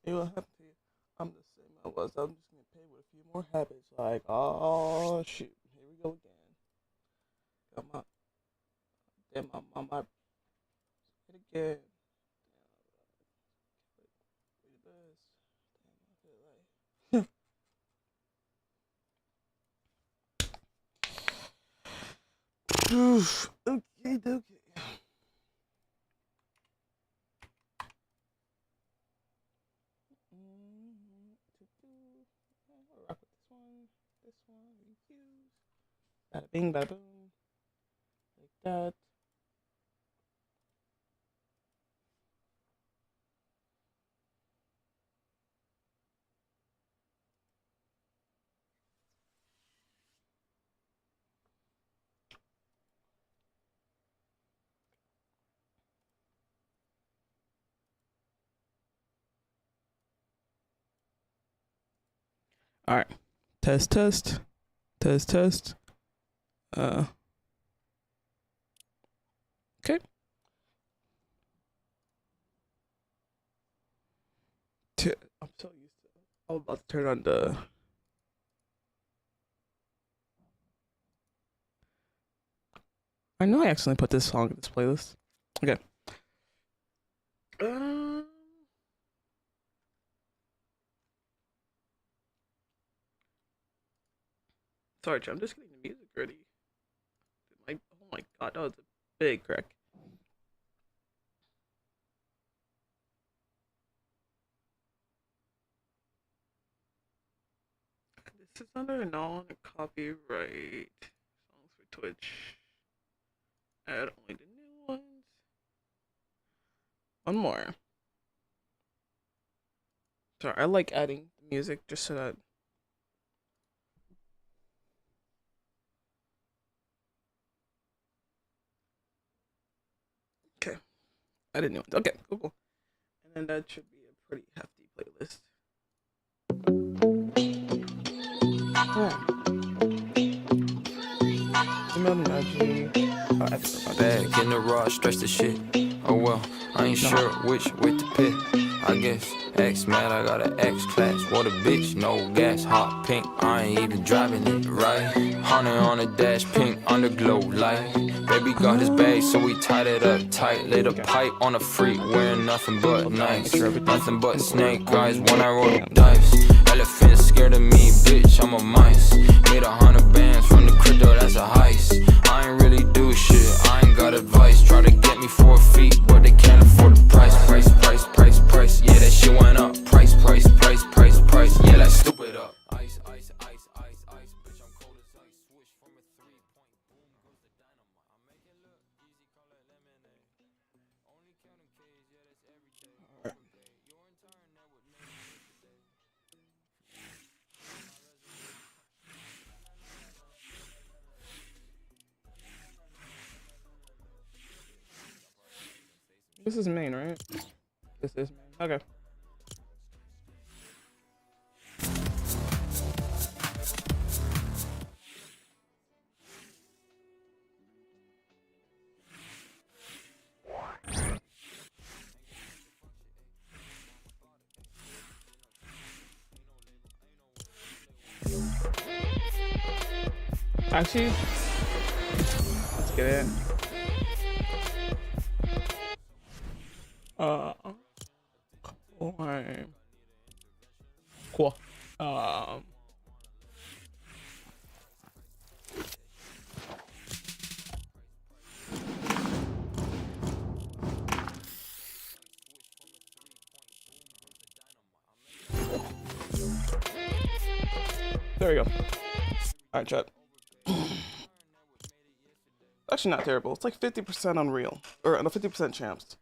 You what happened to you? I'm the same I was. I'm just gonna pay with a few more habits. Like, oh shoot, here we go again. Got my damn my hit again. Damn, Oof. Okay, okay. Rock with this one. This one. Refuse. Bada bing, bada boom. Like that. All right. Test, test. Test, test. Okay. I'm so used to it. I'm about to turn on the. I know I accidentally put this song in this playlist. Okay. Sorry, I'm just getting the music ready. Oh my god, that was a big crack. This is under non-copyright songs for Twitch. Add only the new ones. One more. Sorry, I like adding the music just so that. Okay. I didn't know. Okay, cool. And then that should be a pretty hefty playlist. Back in the raw, stretch the shit. Oh well, I ain't sure which way to pick. I guess X mad, I got an X class. What a bitch, no gas, hot pink. I ain't even driving it right. 100 on a dash, pink underglow light. Baby got his bag, so we tied it up tight. Lit a pipe on a freak, wearing nothing but nice. Nothing but snake eyes when I roll the dice. Elephant scared of me, bitch, I'm a mice. Made 100 bands from the crypto, that's a heist. I ain't really do shit, I ain't got advice. Try to get me 4 feet, but they can't afford the price. Price, yeah, that shit went up. Price, yeah, that's stupid up. Ice, bitch, I'm cold as ice. Switch from a 3-point, boom, goes the dynamite. I make it look easy, call it lemonade. Only counting K's, yeah, that's every day. Your entire net would make me today. This is main, right? This is main. Okay. Actually, let's get it. Cool. There we go. Alright, chat. Actually not terrible. It's like 50% Unreal. Or no, 50% champs.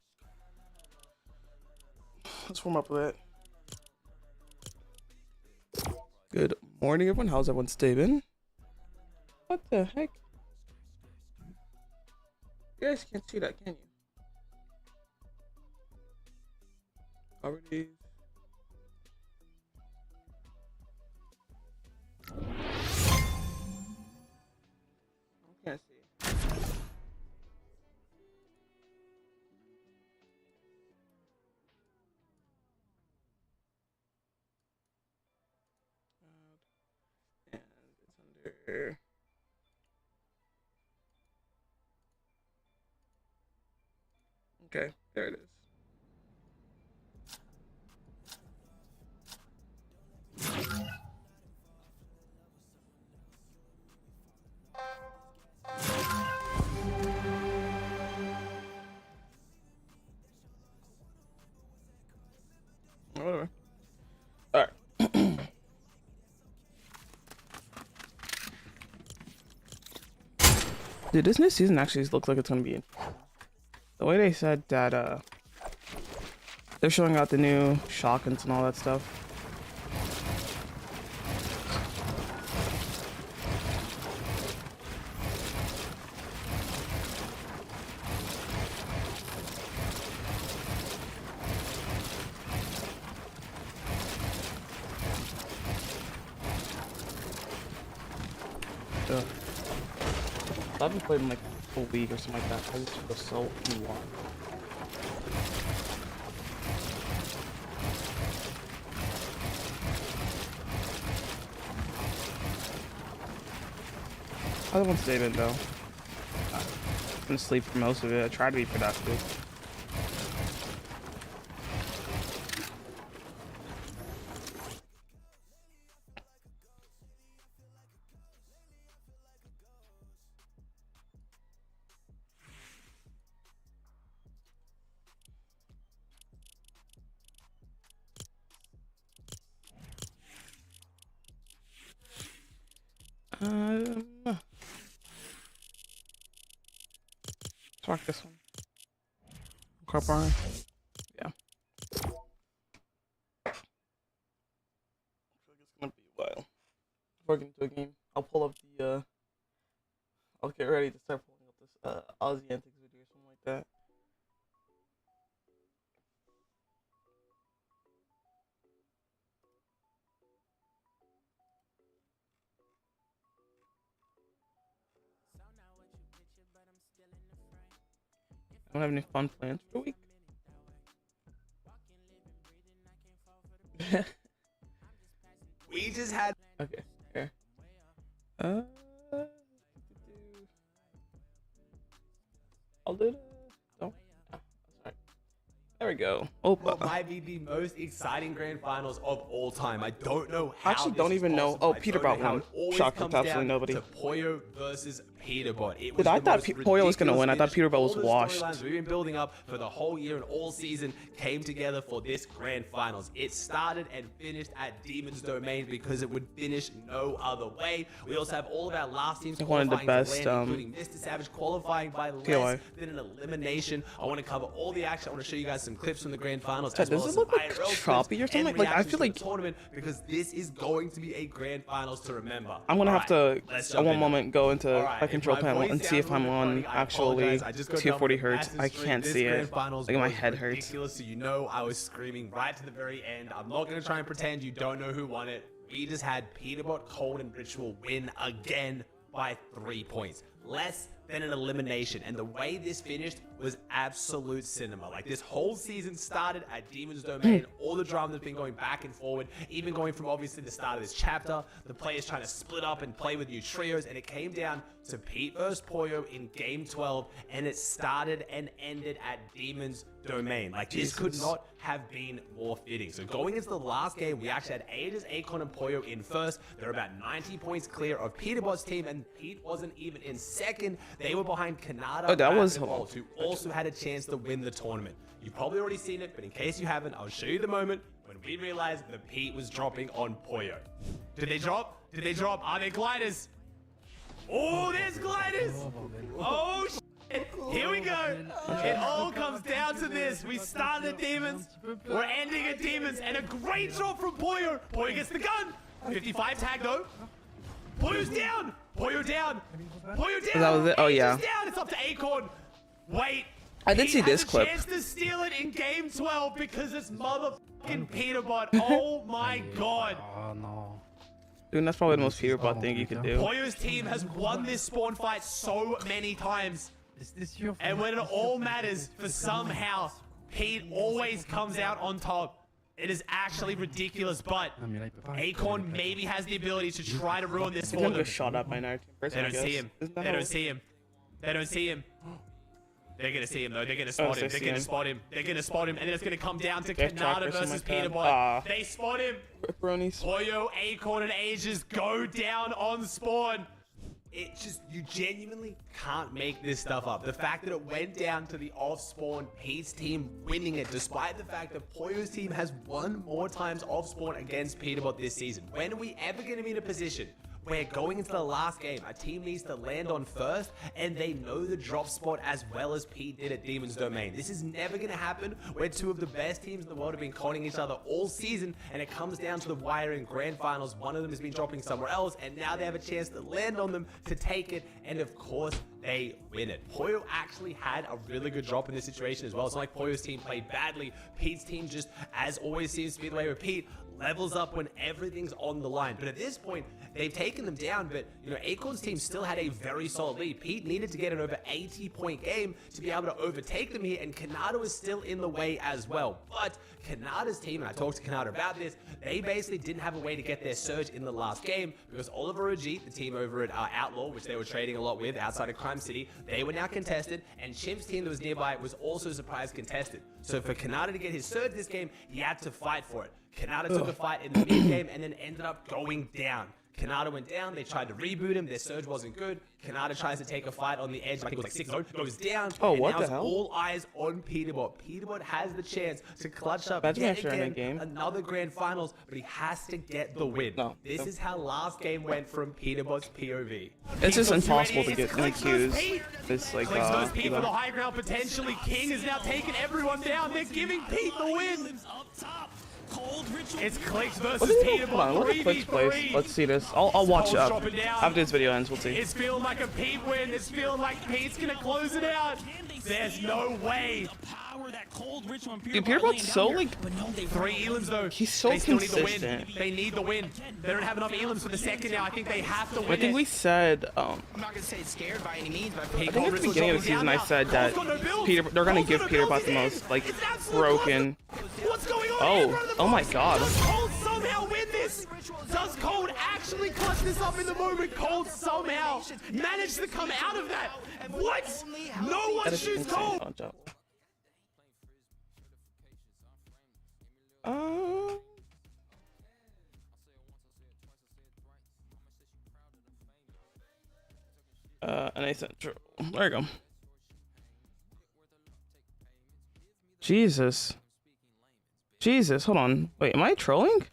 Let's warm up a bit. Good morning, everyone. How's everyone staying? What the heck? You guys can't see that, can you? Already. I can't see. here. Okay, there it is. Whatever. All right. Dude, this new season actually looks like it's gonna be. The way they said that they're showing out the new shotguns and all that stuff. I haven't played in like a full week or something like that. I just feel so unlocked. Other one's David though. I'm gonna sleep for most of it. I try to be productive. Fuck this one. Car barn. Yeah. I feel like it's gonna be a while before I get into a game. I'll pull up the I'll get ready to start pulling up this Aussie Antics video or something like that. I don't have any fun plans for the week. We just had. Okay, here. I'll do it. No. Ah, sorry. There we go. Oh, What might be the most exciting grand finals of all time. I don't know how. I actually don't even know. Oh, Peterbot won. Shocked with absolutely nobody. To Poyo versus Peterbot. Dude, I thought Poyo was gonna win. I thought Peterbot was washed. We've been building up for the whole year and all season came together for this grand finals. It started and finished at Demon's Domain because it would finish no other way. We also have all of our last teams one of the best, including Mr. Savage qualifying by less than an elimination. I want to cover all the action. I want to show you guys some clips from the grand finals. Does it look like choppy or something? Like I feel like tournament because this is going to be a grand finals to remember. I'm gonna have to at one moment go into my control panel and see if I'm on actually 240 hertz. I can't see it. Like my head hurts. Ridiculous, so you know I was screaming right to the very end. I'm not gonna try and pretend you don't know who won it. We just had Peterbot, Cold, and Ritual win again by 3 points. Less than an elimination, and the way this finished was absolute cinema. Like this whole season started at Demon's Domain, all the drama that's been going back and forward, even going from obviously the start of this chapter, the players trying to split up and play with new trios, and it came down to Pete versus Poyo in game 12, and it started and ended at Demon's Domain. Like this could not have been more fitting. So going into the last game, we actually had Aegis, Akon, and Poyo in first. They're about 90 points clear of Peterbot's team, and Pete wasn't even in second. They were behind Canada, oh, that was who also had a chance to win the tournament. You've probably already seen it, but in case you haven't, I'll show you the moment when we realized that Pete was dropping on Poyo. Did they drop? Did they drop? Are there gliders? Oh, there's gliders! Oh, shit. Here we go. It all comes down to this. We started at Demons. We're ending at Demons. And a great drop from Poyo. Poyo gets the gun. 55 tag, though. Poyo's down. Poyo down. Poyo down. That was it? Oh, yeah. Down. It's up to Acorn. Wait. I did see this clip. He has a chance to steal it in game 12 because it's motherfucking Peterbot. Oh, my God. Oh, no. Dude, that's probably the most Peterbot thing you could do. Poyo's team has won this spawn fight so many times. Is this your And when it all matters, for somehow, Pete always comes out on top. It is actually ridiculous, but Acorn maybe has the ability to try to ruin this for them. Just shot up by another team person, They don't see him. They don't see him. They don't see him. They're gonna see him though. They're gonna spot him. They're gonna spot him. They're gonna spot him, and then it's gonna come down to Canada versus Peterbot. They spot him. Pollo, Acorn, and Ages go down on spawn. It just, you genuinely can't make this stuff up. The fact that it went down to the off-spawn, Pete's team winning it, despite the fact that Pollo's team has won more times off-spawn against Peterbot this season. When are we ever going to be in a position where going into the last game, a team needs to land on first, and they know the drop spot as well as Pete did at Demon's Domain? This is never going to happen where two of the best teams in the world have been conning each other all season, and it comes down to the wire in grand finals. One of them has been dropping somewhere else, and now they have a chance to land on them to take it, and of course, they win it. Pollo actually had a really good drop in this situation as well. It's not like Pollo's team played badly. Pete's team just, as always seems to be the way with Pete, levels up when everything's on the line. But at this point, they've taken them down, but you know, Acorn's team still had a very solid lead. Pete needed to get an over 80-point game to be able to overtake them here, and Canada was still in the way as well. But Canada's team, and I talked to Canada about this, they basically didn't have a way to get their surge in the last game because Oliver OG, the team over at Outlaw, which they were trading a lot with outside of Crime City, they were now contested, and Chimp's team that was nearby was also surprise contested. So for Canada to get his surge this game, he had to fight for it. Canada took a fight in the mid game and then ended up going down. Canada went down, they tried to reboot him, their surge wasn't good. Canada tries to take a fight on the edge, I think it was like 6-0, goes down, and what now the it's hell? all eyes on Peterbot. Peterbot has the chance to clutch up yet again another grand finals, but he has to get the win. This is how last game went from Peterbot's POV. It's just impossible to get any queues. It's like, Clicks goes Pete for the high ground, potentially. King is now taking everyone down. They're giving Pete the win. It's Clicks versus Peterbot. Hold on, look at Clicks plays. Let's see this. I'll watch it up. After this video ends, we'll see. It's feeling like a Pete win. It's feeling like Pete's gonna close it out. There's no way. Dude, Peterbot's so like 3 elims though. He's so they still consistent. Need the win. They need the win. They don't have enough elims for the second now. I think they have to win. I think we said I'm not gonna say it's scared by any means, but I think at the beginning of the season I said that they're gonna give Peterbot the most like broken. What's going on here, oh my god. Does Cold somehow win this? Does Cold actually clutch this up in the moment? Cold somehow managed to come out of that. What? No one shoots Cold. And I said, there you go. Jesus, hold on. Wait, am I trolling?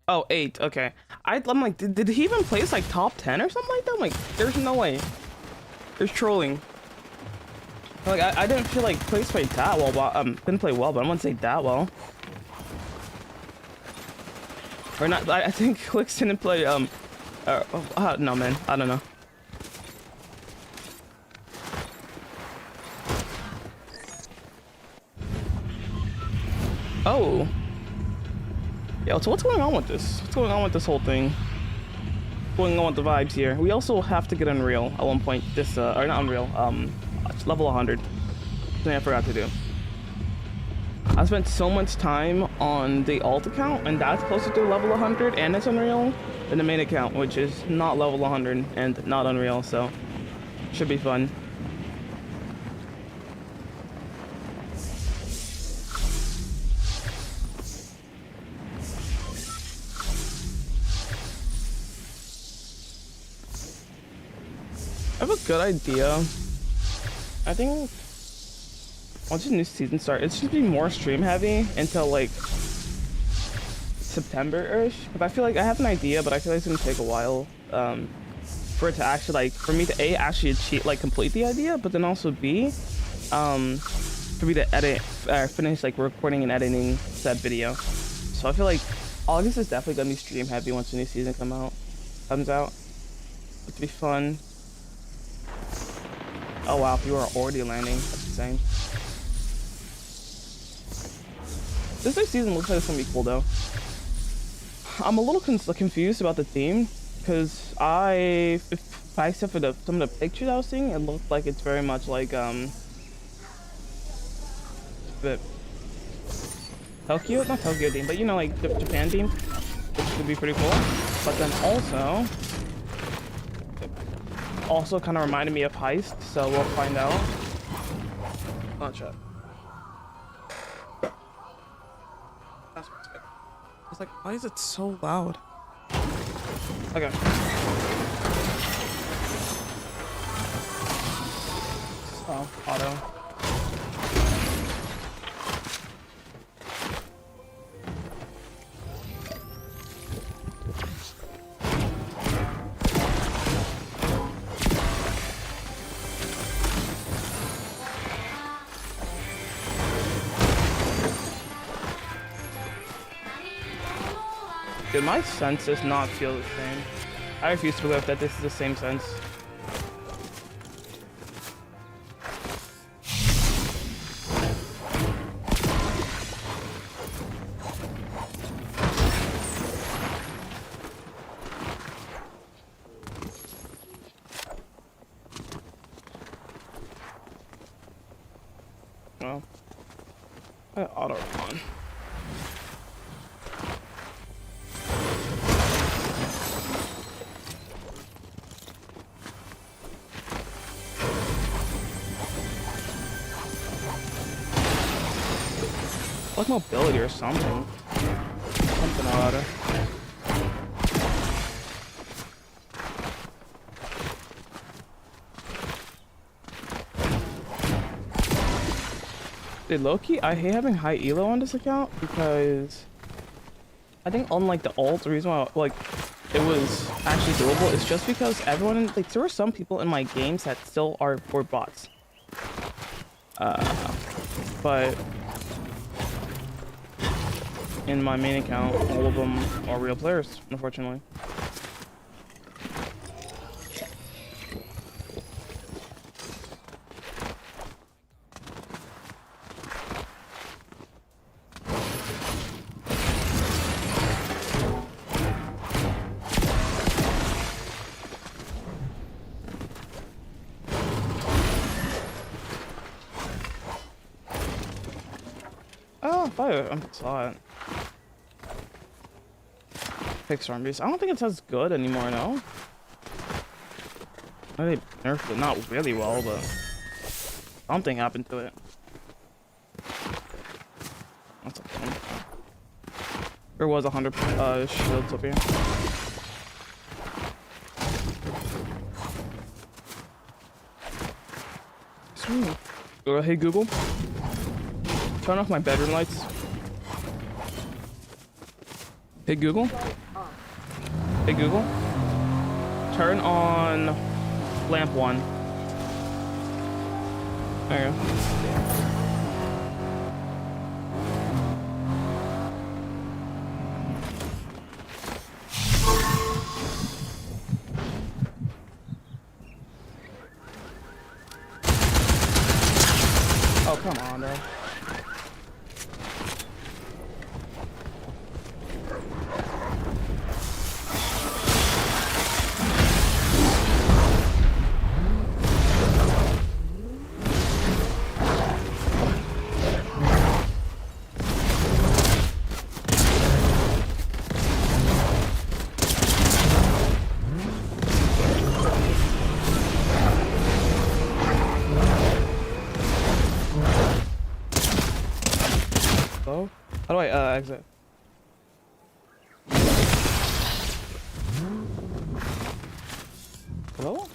Oh, 8. Okay. I'm like, did he even place like top 10 or something like that? I'm like, there's no way. There's trolling. Like, I didn't feel like Clicks played that well, but didn't play well, but I wouldn't say that well. Or not. I think Clicks didn't play. No, man. I don't know. Oh. Yeah, so what's going on with this? What's going on with this whole thing? What's going on with the vibes here? We also have to get Unreal at one point. This, or not Unreal, level 100. Something I forgot to do. I spent so much time on the alt account, and that's closer to level 100, and it's Unreal, than the main account, which is not level 100 and not Unreal, so should be fun. I have a good idea. I think once the new season starts, it should be more stream heavy until like September-ish. But I feel like I have an idea, but I feel like it's gonna take a while for it to actually like for me to actually achieve like complete the idea, but then also B for me to edit finish like recording and editing that video. So I feel like August is definitely gonna be stream heavy once the new season comes out. It'll be fun. Oh wow, you are already landing. That's insane. This next season looks like it's gonna be cool though. I'm a little confused about the theme because except for some of the pictures I was seeing, it looked like it's very much like Tokyo, not Tokyo theme, but you know, like the Japan theme, which would be pretty cool. But then also kind of reminded me of Heist, so we'll find out. Not sure. That's what's good. I was like, why is it so loud? Okay. Oh, auto. Dude, my sense does not feel the same. I refuse to believe that this is the same sense. Well, I got auto on. Like mobility or something. Something about it. Dude, low-key, I hate having high elo on this account because I think on like the ult, the reason why like it was actually doable is just because everyone, like, there were some people in my games that still were bots. But in my main account, all of them are real players, unfortunately. Oh, I thought I saw it. Pick Storm Beast. I don't think it's as good anymore, no? They nerfed it, not really well, but something happened to it. That's a thing. There was 100 shields up here. Sweet. Hey Google, turn off my bedroom lights. Hey Google. Hey Google. Turn on lamp 1. There you go. Oh, come on, bro. How do I exit? Hello?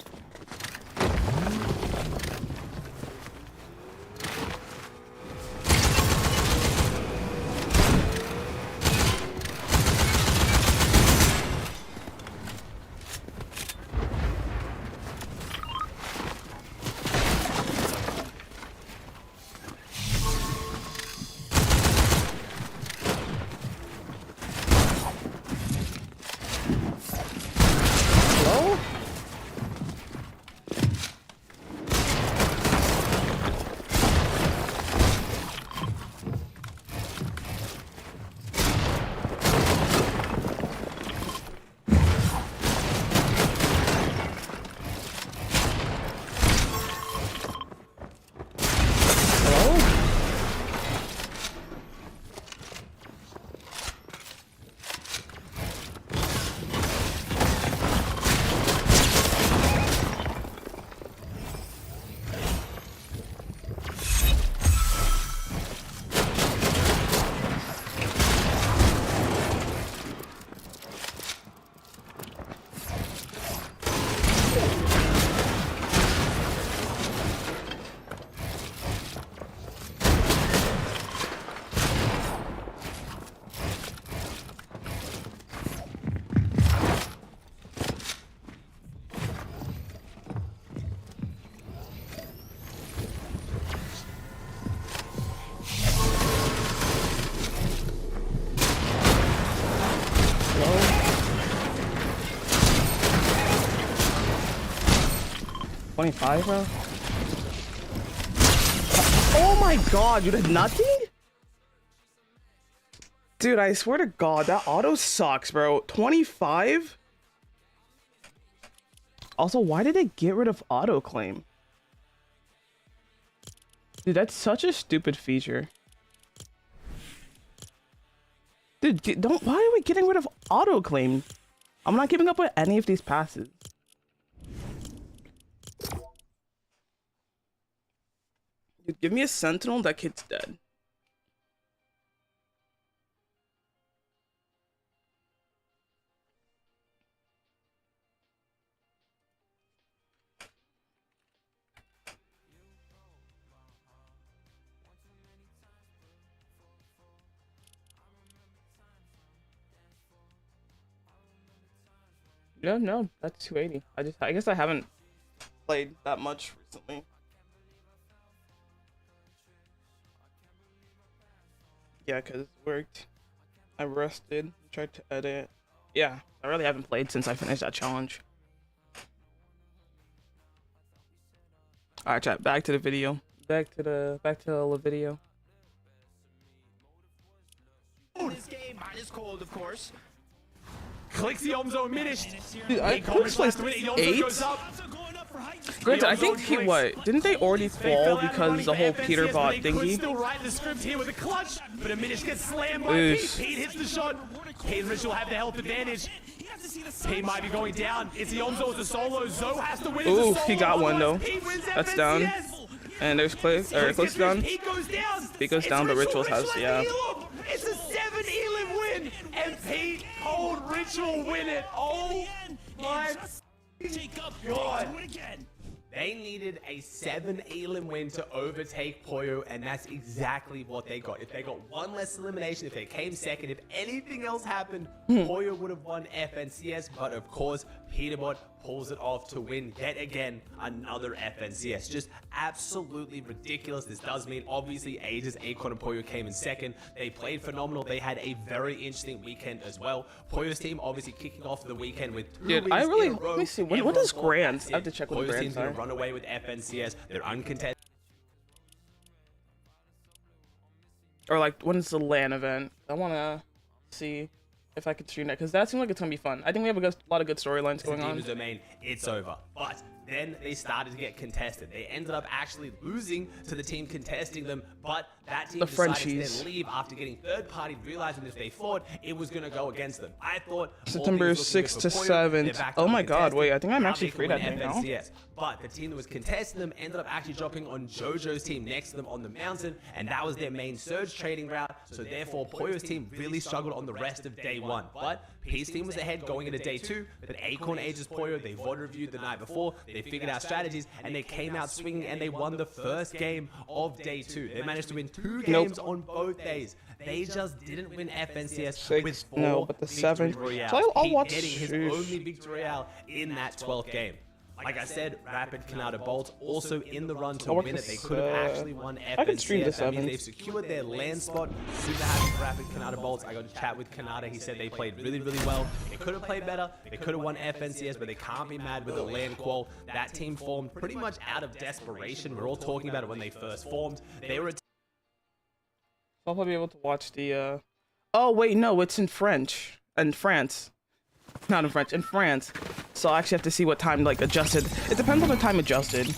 25, bro. Oh my god, you did nothing? Dude, I swear to god, that auto sucks, bro. 25? Also, why did it get rid of auto claim? Dude, that's such a stupid feature. Dude, why are we getting rid of auto claim? I'm not keeping up with any of these passes. Dude, give me a sentinel, that kid's dead. No, that's 280. I guess I haven't played that much recently. Yeah, cause it worked. I rested, tried to edit. Yeah, I really haven't played since I finished that challenge. Alright, chat, back to the video. Back to the video. This game, mine is cold, of course. Clicks the Omzo finished. Dude, I placed 8. Granted, I think didn't they already fall because the whole Peter bot thingy? Still write the script here with a clutch, but a Minish gets slammed by Pete. Pete hits the shot. Pete and Rich will have the health advantage. Pete might be going down. It's the Omzo as a solo. Zoe has to win. Ooh, he got one though. That's down. And there's Click's down. Pete goes down. Pete goes down, but Rituals has, yeah. It's a 7 Elim win, and Pete Cold Ritual win it. Oh my god. They needed a 7 Elim win to overtake Poyo, and that's exactly what they got. If they got one less elimination, if they came second, if anything else happened, Poyo would have won FNCS, but of course, Peterbot pulls it off to win yet again another FNCS. Just absolutely ridiculous. This does mean, obviously, Aegis, Acorn, and Poyo came in second. They played phenomenal. They had a very interesting weekend as well. Poyo's team obviously kicking off the weekend with 2 wins in a row. Let me see, what is Grants? I have to check what the Poyo's team's Grants are. gonna run away with FNCS. They're uncontested. Or like, when is the LAN event? I wanna see if I could stream that, because that seems like it's gonna be fun. I think we have a lot of good storylines going on. Domain, it's over. But then they started to get contested. They ended up actually losing to the team contesting them, but that team decided to then leave after getting third party, realizing if they fought, it was going to go against them. I thought September 6th to 7th. Oh my god, wait, I think I'm actually free that day now. But the team that was contesting them ended up actually dropping on JoJo's team next to them on the mountain, and that was their main surge trading route. So therefore, Poyo's team really struggled on the rest of day 1. But Peace team was ahead going into day 2, but Acorn, Aegis, Poyo, they VOD reviewed the night before, they figured out strategies, and they came out swinging, and they won the first game of day 2. They managed to win 2 games on both days. They just didn't win FNCS with 4 but the 7th. So I'll watch getting his only victory royale in that 12th game. Like I said, Rapid Canada Bolt also in the run to win it. They could have actually won FNCS. I could stream the 7th. That means they've secured their land spot. Super happy for Rapid Canada Bolt. I got to chat with Canada. He said they played really, really well. They could have played better. They could have won FNCS, but they can't be mad with the land qual. That team formed pretty much out of desperation. We're all talking about it when they first formed. They were I'll probably be able to watch the, Oh, wait, no, it's in French. In France. Not in French, in France. So I actually have to see what time, like, adjusted. It depends on the time adjusted.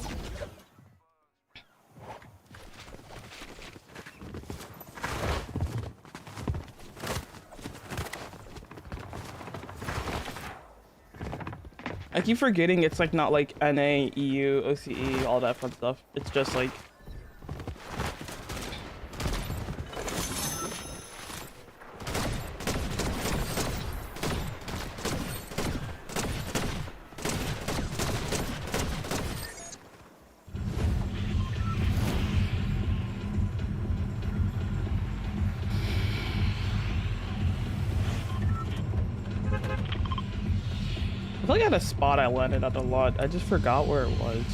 I keep forgetting it's, like, not, like, NA, EU, OCE, all that fun stuff. It's just, like... I feel like I had a spot I landed at a lot. I just forgot where it was.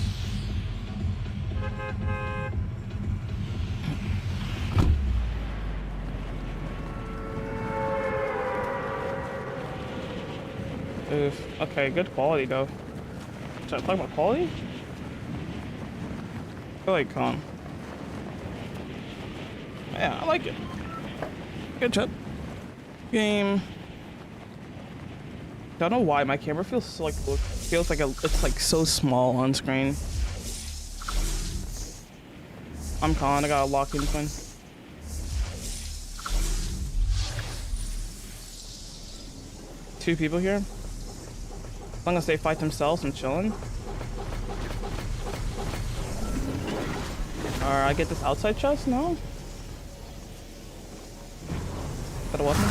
Oof. Okay, good quality though. Should I talk about quality? I like con. Yeah, I like it. Good chat. Game. Don't know why my camera feels so, like it's like so small on screen. I'm con. I got a lock in twin. Two people here. As long as they fight themselves, I'm chilling. Alright, I get this outside chest? No? That it wasn't?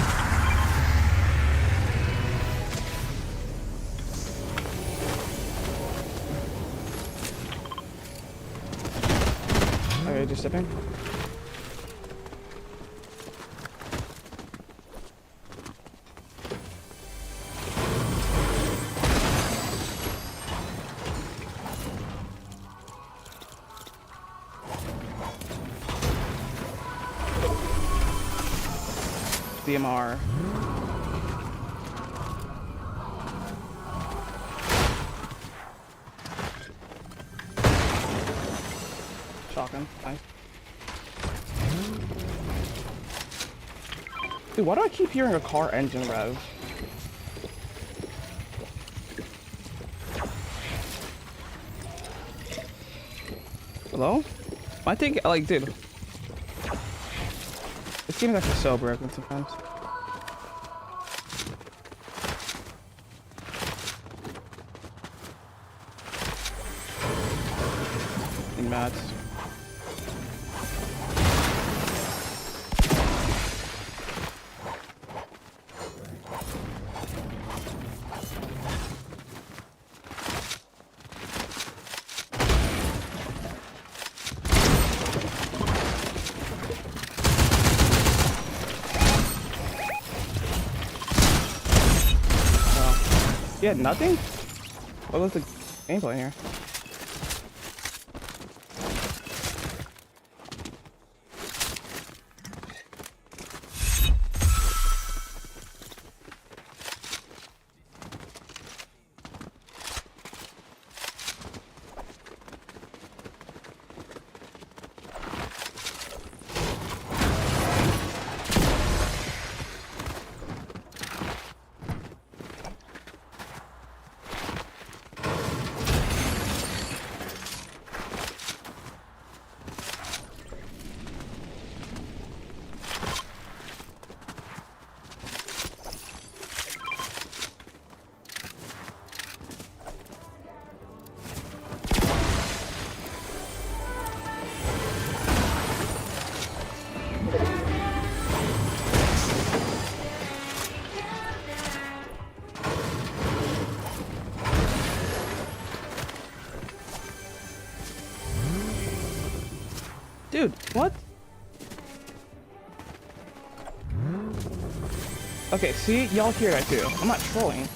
Okay, just sipping. DMR. Shotgun, nice. Dude, why do I keep hearing a car engine rev? Hello? I think, like, dude. This game is actually so broken sometimes. In mats. You had nothing? What was the gameplay here? Dude, what? Okay, see? Y'all hear that too. I'm not trolling.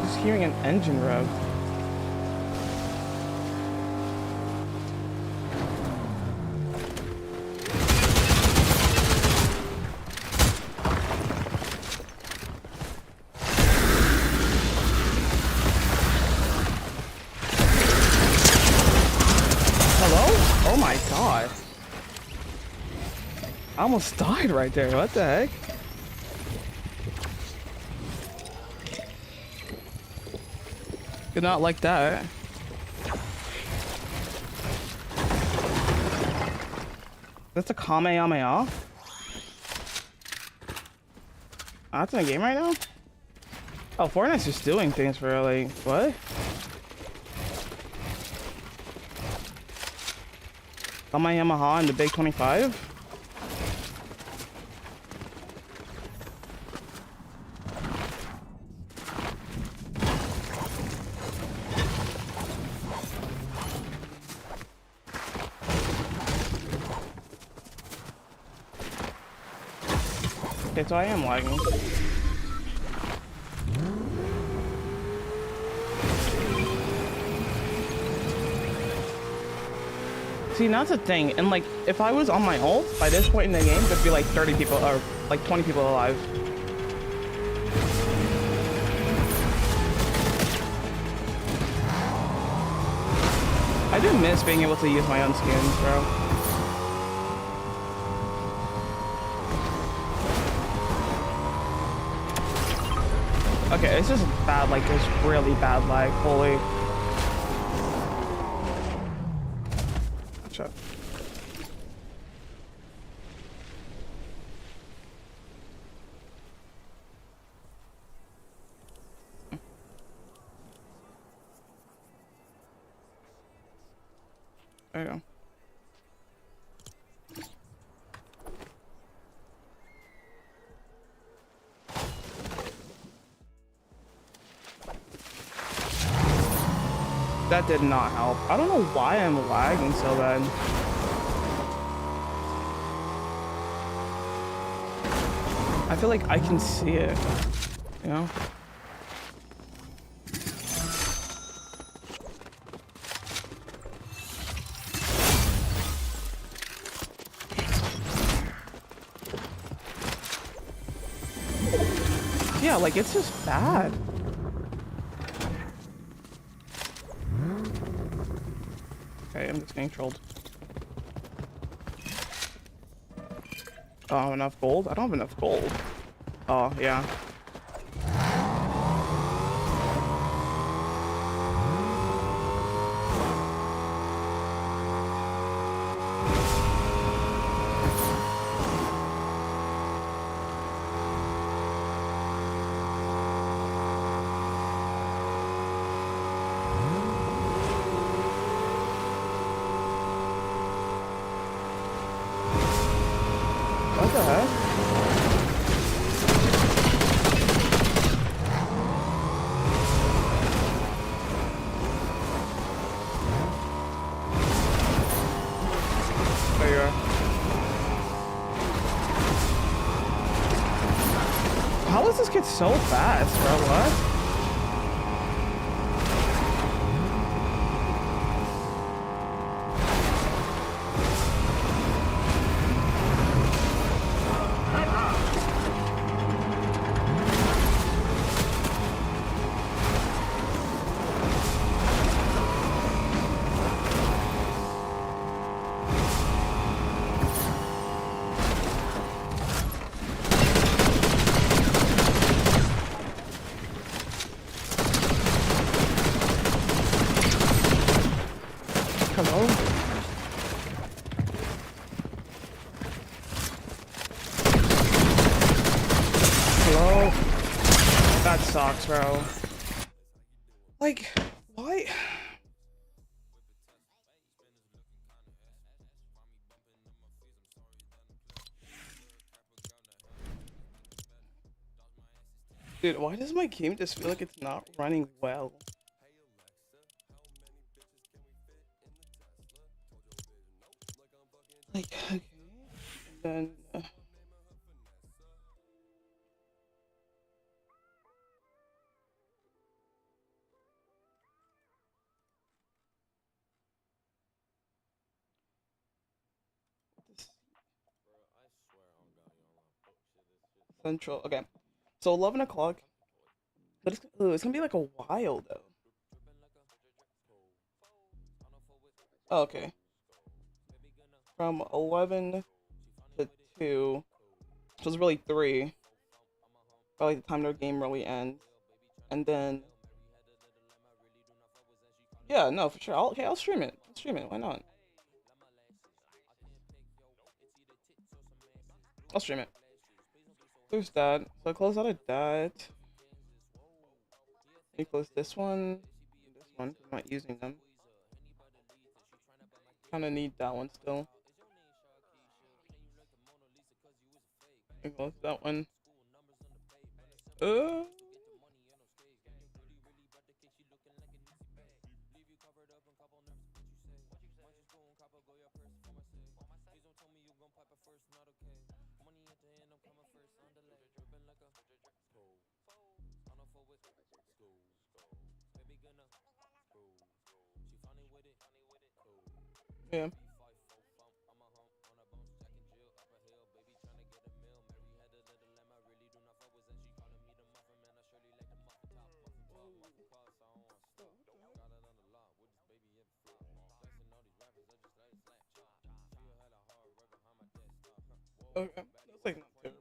Just hearing an engine rev. Oh my god. I almost died right there. What the heck? Did not like that. That's a Kamehameha? That's in a game right now? Oh, Fortnite's just doing things for like, what? Kamehameha in the Big 25? Okay, so I am lagging. See, that's the thing. And like, if I was on my ult, by this point in the game, there'd be like 30 people or like 20 people alive. I do miss being able to use my own skins, bro. Okay, it's just bad, like, it's really bad lag, holy. Shut up. There you go. That did not help. I don't know why I'm lagging so bad. I feel like I can see it, you know? Yeah, like, it's just bad. Okay, I'm just getting trolled. Oh, I have enough gold? I don't have enough gold. Oh, yeah. What the heck? There you are. How does this get so fast, bro? What? Hello? Hello? That sucks, bro. Like, why? Dude, why does my game just feel like it's not running well? Like, okay. And then... Central, okay. So 11 o'clock. But it's gonna be like a while, though. Oh, okay. From 11 to 2. So it's really 3. Probably the time their game really ends. And then... Yeah, no, for sure. I'll stream it. I'll stream it. Why not? I'll stream it. There's that. So I close out of that. You close this one. Because I'm not using them. Kind of need that one still. I close that one. Yeah. Okay, that's like not terrible.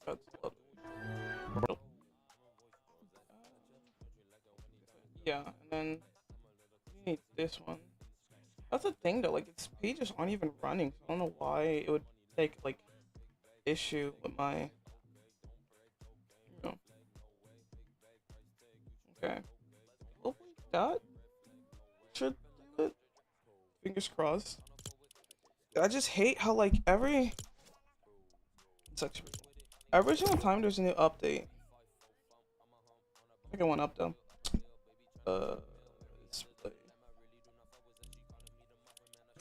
That's lovely. Yeah, and then you need this one. That's the thing though, like its pages aren't even running, so I don't know why it would take like issue with my, you know. Okay. Hopefully that should do it. Fingers crossed. I just hate how like every single time there's a new update. I get one up though. Display.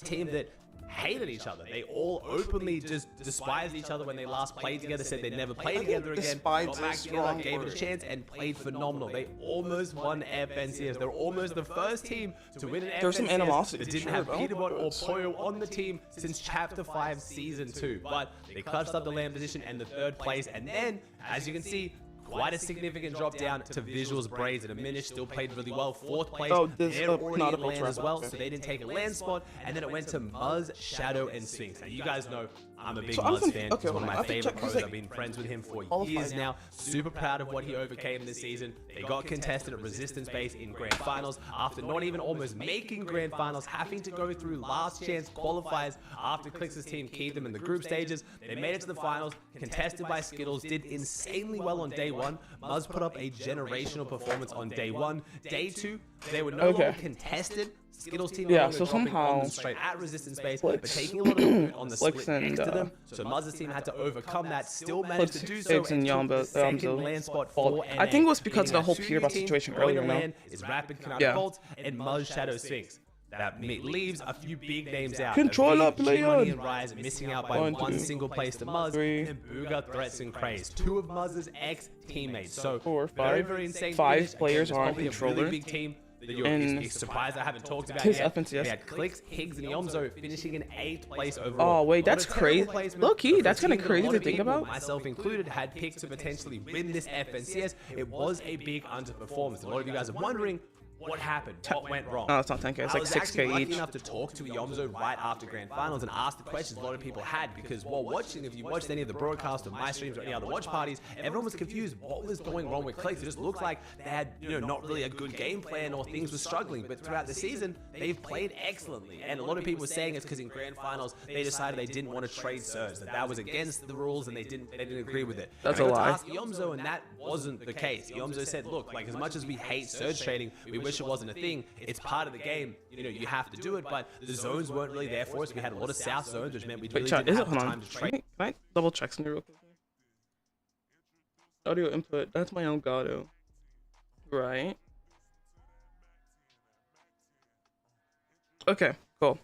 Team that hated each other. They all openly just despised each other when they last played together, said they'd never play together again, despise got is back a together, strong gave it a word. chance, and played phenomenal. They almost won FNCS. They're almost the first team to win an There's some FNCS animosity, that didn't sure, have but Peterbot or Poyo on the team since Chapter 5 Season 2. But they clutched up the land position and the third place, and then, as you can see, quite a significant drop down to Visuals, Braids, and Diminish. Still played really well. Fourth place. Oh, this They're already not in a land as well, okay. so they didn't take a land spot. And then it went to Muzz, Shadow, and Sphinx. Now, you guys know I'm a big So I'm Muzz fan. okay, He's one of hold on. I my have to favorite check, 'cause, pros. like, I've been friends with him for qualified. years now. Super proud of what he overcame this season. They got contested at Resistance Base in Grand Finals after not even almost making Grand Finals, having to go through last chance qualifiers after Clix's team keyed them in the group stages. They made it to the finals, contested by Skittles, did insanely well on day one. Muzz put up a generational performance on day one. Day two, they were no longer contested. Skittles team Yeah, no longer so dropping somehow on them straight at Resistance Base, but taking a lot of loot on the split next to them. So Muzz's team had to overcome that, still managed to do so, Higgs and took the Yamba, second land spot for I think it was NA, because of the meaning whole that Peterbot Sugi team situation going earlier, to no? land is Rapid Canada Yeah. Bolt and Muzz Shadow Sphinx. That leaves a few big names out. Controller Aviv, G-Money, player. and Rise missing out by One, one two, single place to Muzz, three, and Booga, Threats, and Craze. Two of Muzz's ex-teammates. So four, very, five. very insane. Five finish. players It's are on probably a controller. really big team that you're And surprised I haven't talked about his yet. FNCS. We had Clix, Higgs, and Yomzo finishing in 8th place overall. Oh wait, Not that's a terrible crazy. placement, Low but key, for that's a kind team of that a crazy lot to of think people, about. myself included, had picked to potentially win this FNCS. It was a big underperformance. A lot of you guys are wondering, what happened? What went wrong? No, it's not 10K. It's I like was 6K actually lucky each. enough to talk to Yomzo right after Grand Finals and ask the questions a lot of people had, because while watching, if you watched any of the broadcasts of my streams or any other watch parties, everyone was confused what was going wrong with Clix. It just looked like they had, not really a good game plan or things were struggling. But throughout the season, they've played excellently. And a lot of people were saying it's because in Grand Finals, they decided they didn't want to trade Surge, that was against the rules and they didn't agree with it. That's And a I got to lie. ask Yomzo, and that wasn't the case. Yomzo said, look, like as much as we hate Surge trading, we wish it wasn't a thing. It's part of the game. You have to do it, but the zones weren't really there for us. We had a lot of south zones, which meant we really Wait, chat, didn't is it? have the Hold time on. to trade. Can I double check something real quick? Audio input. That's my Elgato. Right. Okay, cool.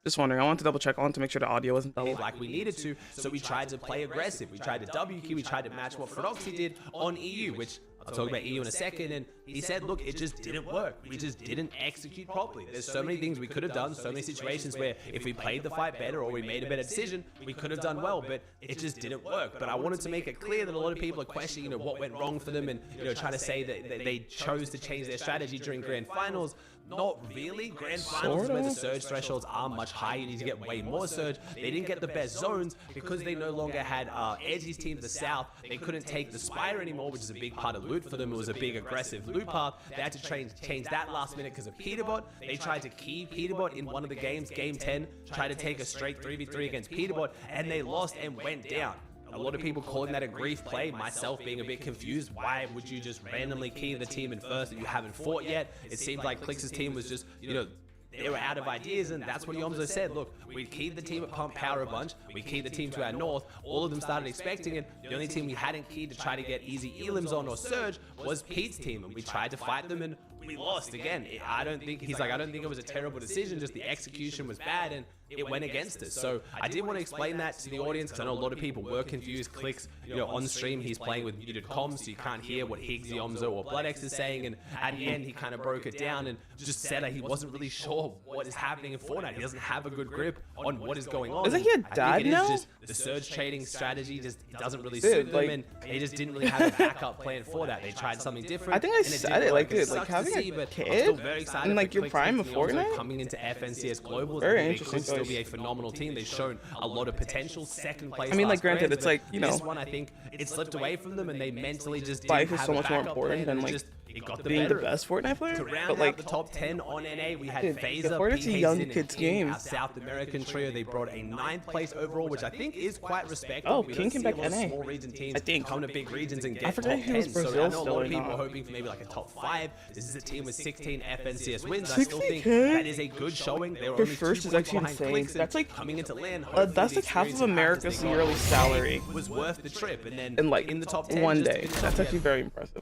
Just wondering. I want to double check. I want to make sure the audio wasn't double. Like we needed to, so we tried to play aggressive. We tried to W key, we tried to match what Frodoxy did on EU, which I'll talk about EU in a second, and he said, look, it just didn't work. We just didn't execute properly. There's so many things we could have done, so many situations where if we played the fight better or we made a better decision, we could have done well, but it just didn't work. But I wanted to make it clear that a lot of people are questioning, what went wrong for them, and trying to say that they chose to change their strategy during Grand Finals. Not really. Grand Finals is where the surge thresholds are much higher. You need to get way more surge. They didn't get the best zones because they no longer had Edgy's team to the south. They couldn't take the Spire anymore, which is a big part of loot for them. It was a big aggressive loot path. They had to change that last minute because of Peterbot. They tried to key Peterbot in one of the games, game 10, tried to take a straight 3v3 against Peterbot, and they lost and went down. A lot of people calling that a grief play, myself being a bit confused. Why would you just randomly key the team in first that you haven't fought yet? It seemed like Clix's team was just, they were out of ideas, and that's what Yomzo said. Look, we keyed the team at Pump Power a bunch. We keyed the team to our north. All of them started expecting it. The only team we hadn't keyed to try to get easy elims on or surge was Pete's team, and we tried to fight them, and we lost again. I don't think it was a terrible decision. Just the execution was bad, and it went against us. So I did want to explain that to the audience because I know a lot of people were confused. Clix, on stream, he's playing with muted comms, so you can't hear what Higgs, Yomzo, or BloodX is saying. And at the end, he kind of broke it down and just said that he wasn't really sure what is happening in Fortnite. He doesn't have a good grip on what is going on. Isn't he a I dad think it now? is just the surge trading strategy just doesn't really Dude, suit them, like- and they just didn't really have a backup plan for that. They tried something different. I think I and said didn't it, like, work. dude, like, sucks to having a see, but I'm kid still very excited in, like, for your Quick prime Takes of and also Fortnite coming into FNCS Globals. Very I think interesting they could still choice. be a phenomenal team. They've shown a lot of potential. Second place. I mean, like, last granted, brands, it's but like, you know, this one I think it slipped away from them, and they mentally just didn't life is have so a much more backup important plan, than, and like, it got the being the better of best Fortnite player. to round But, out like, the top 10 on NA, we had dude, the Phaser, Fortnite's a P. young Hazen, kid's and King, game. our South American trio. They brought a 9th place overall, which I think is quite respectable. Oh, We King don't came see a back lot of NA. small region teams I think. come to big regions and I get forget top he was 10. So I Brazil know a still lot or of people not. are hoping for maybe like a top 5. This is a team with 16 FNCS wins. I still think 16K? that is a good showing. They were Their only first 2 is points actually behind insane. Quicks, and That's like- coming into land. that's like half of America's yearly salary was worth the trip, and then in like in the top 10 one just to day. finish That's off, actually very impressive.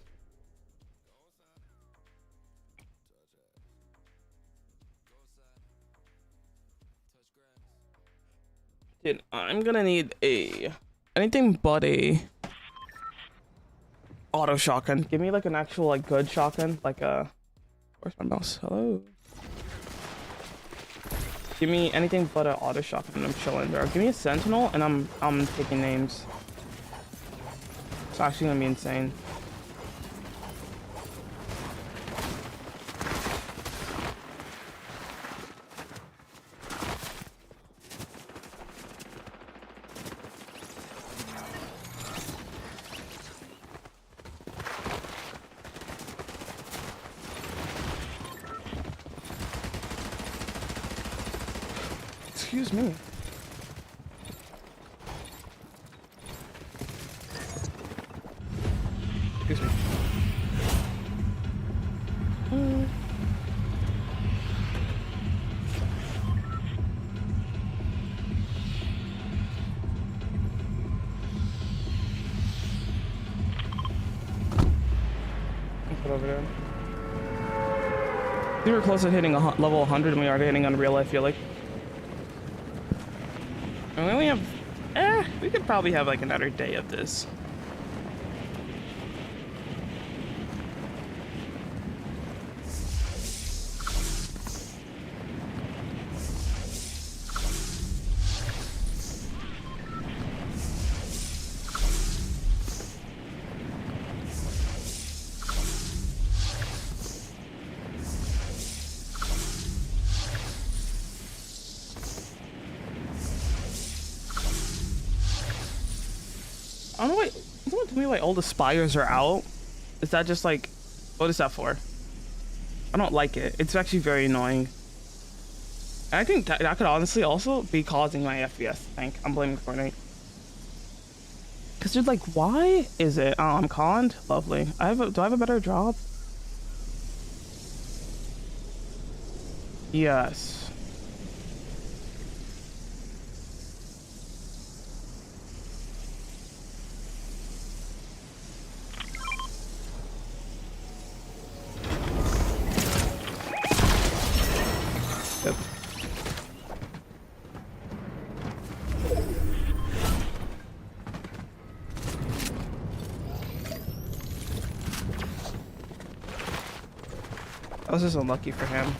Dude, I'm gonna need anything but a auto shotgun. Give me like an actual like good shotgun, like a. Where's my mouse? Hello. Give me anything but an auto shotgun. And I'm chilling, bro. Give me a sentinel, and I'm taking names. It's actually gonna be insane. Excuse me. Excuse me. Put over there. We were close to hitting level 100 and we are hitting Unreal, I feel like. And we only have, we could probably have like another day of this. I don't know why. Someone tell me why all the spires are out. Is that just like, what is that for? I don't like it. It's actually very annoying. And I think that could honestly also be causing my FPS tank. I'm blaming Fortnite. Cause dude, like, why is it? Oh, I'm conned. Lovely. Do I have a better job? Yes. Yep. That was just unlucky for him.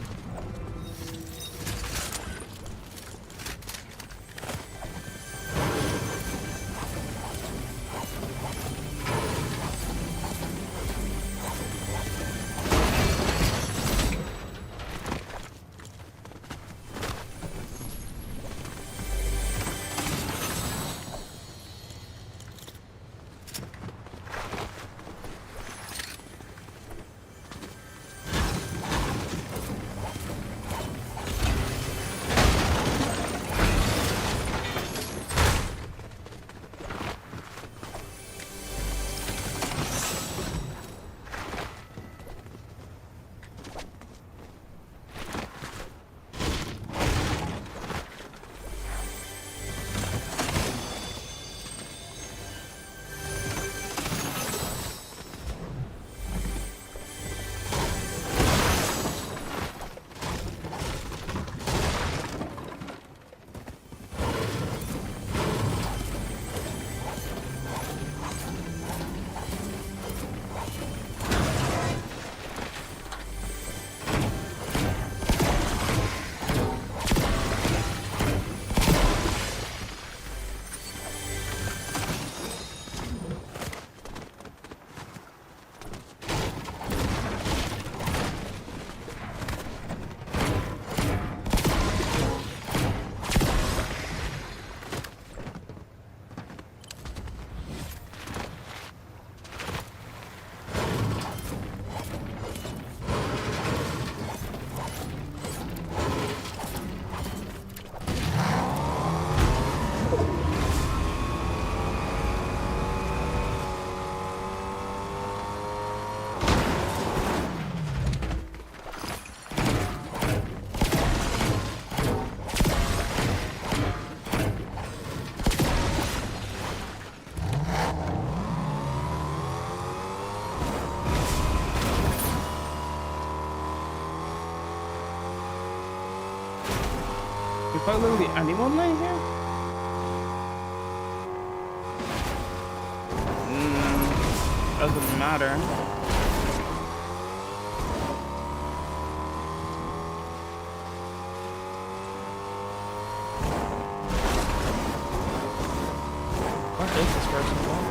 Quite literally anyone laying here? Doesn't matter. Where is this person going?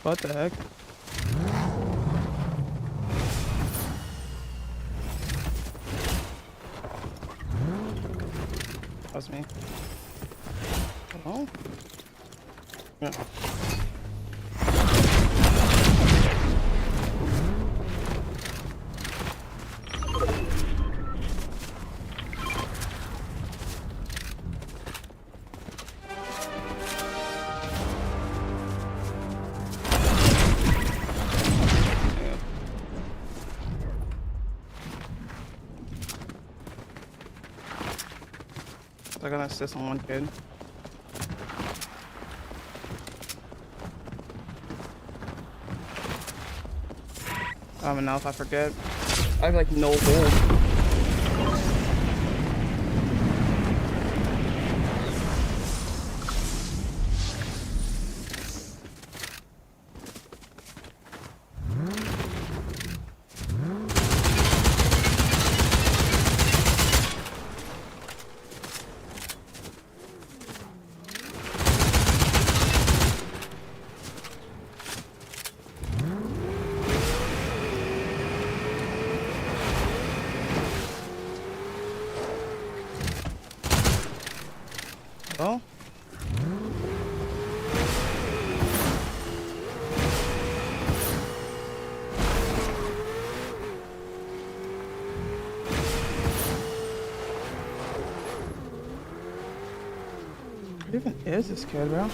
What the heck? That was me. Hello? Yeah. They're gonna assist on one kid. And now if I forget, I have like no hold. Well, what even is this kid, bro?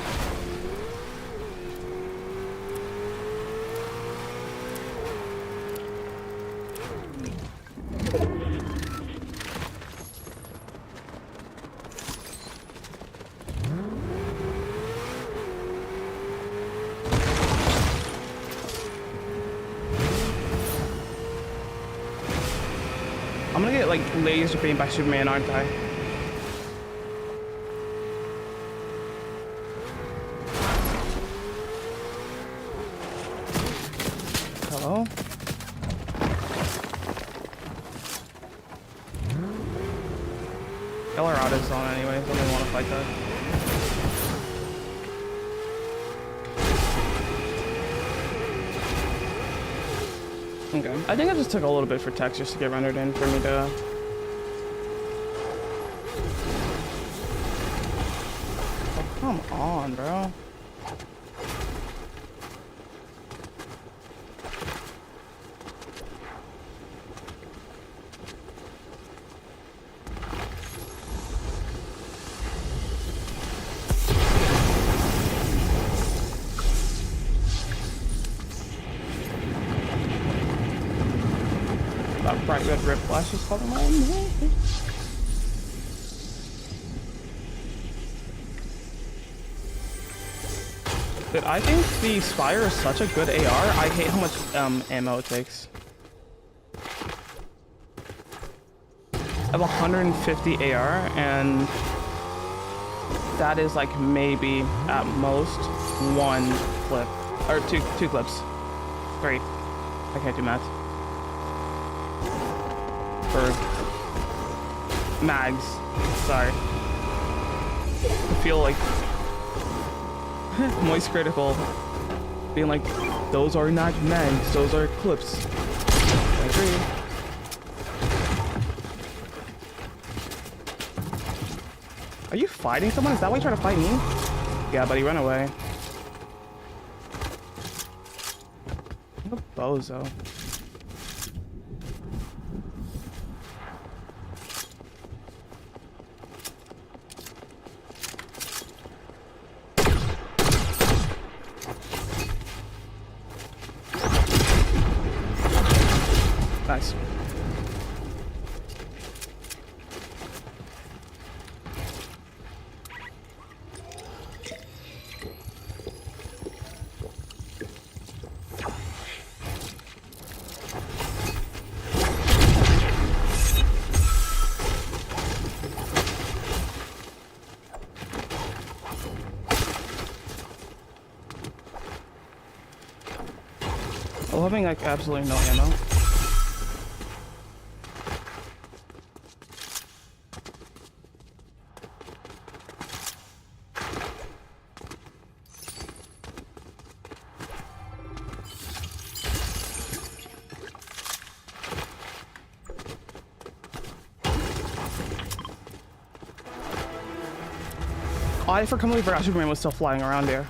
I'm gonna get like laser beamed by Superman, aren't I? Hello? Colorado's on anyways, I don't want to fight that. Okay, I think I just took a little bit for text just to get rendered in for me to... Oh, come on, bro. That bright red rip flash is calling my name. Dude, I think the Spire is such a good AR. I hate how much ammo it takes. I have 150 AR, and that is like maybe at most one clip, or two clips. 3. I can't do math. For mags, sorry. I feel like Moist Critical being like, those are not mags, those are clips. I agree. Are you fighting someone? Is that why you're trying to fight me? Yeah, buddy, run away. a bozo. Nice. I'm having like absolutely no ammo. Oh, I completely forgot Superman was still flying around here.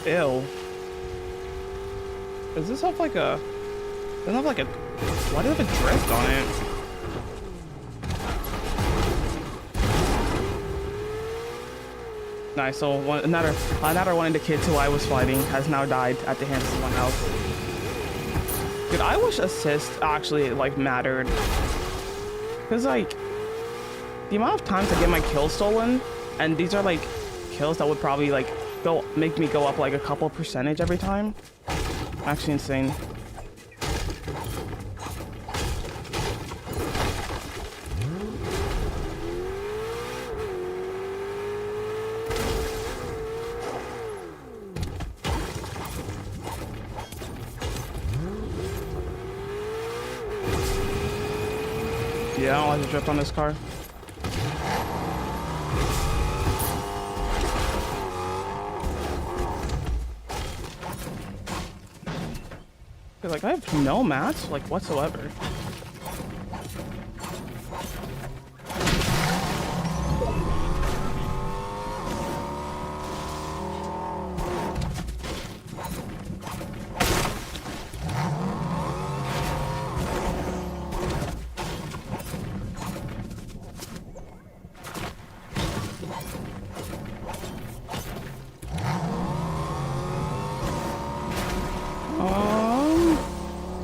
Ew. Does this have like a... Doesn't have like a... Why do they have a drift on it? Nice, so another one of the kids who I was fighting has now died at the hands of someone else. Dude, I wish assist actually like mattered. Cause like, the amount of times I get my kills stolen, and these are like kills that would probably like make me go up like a couple percentage every time. Actually insane. Yeah, I don't like the drift on this car. Like, I have no mats, like, whatsoever.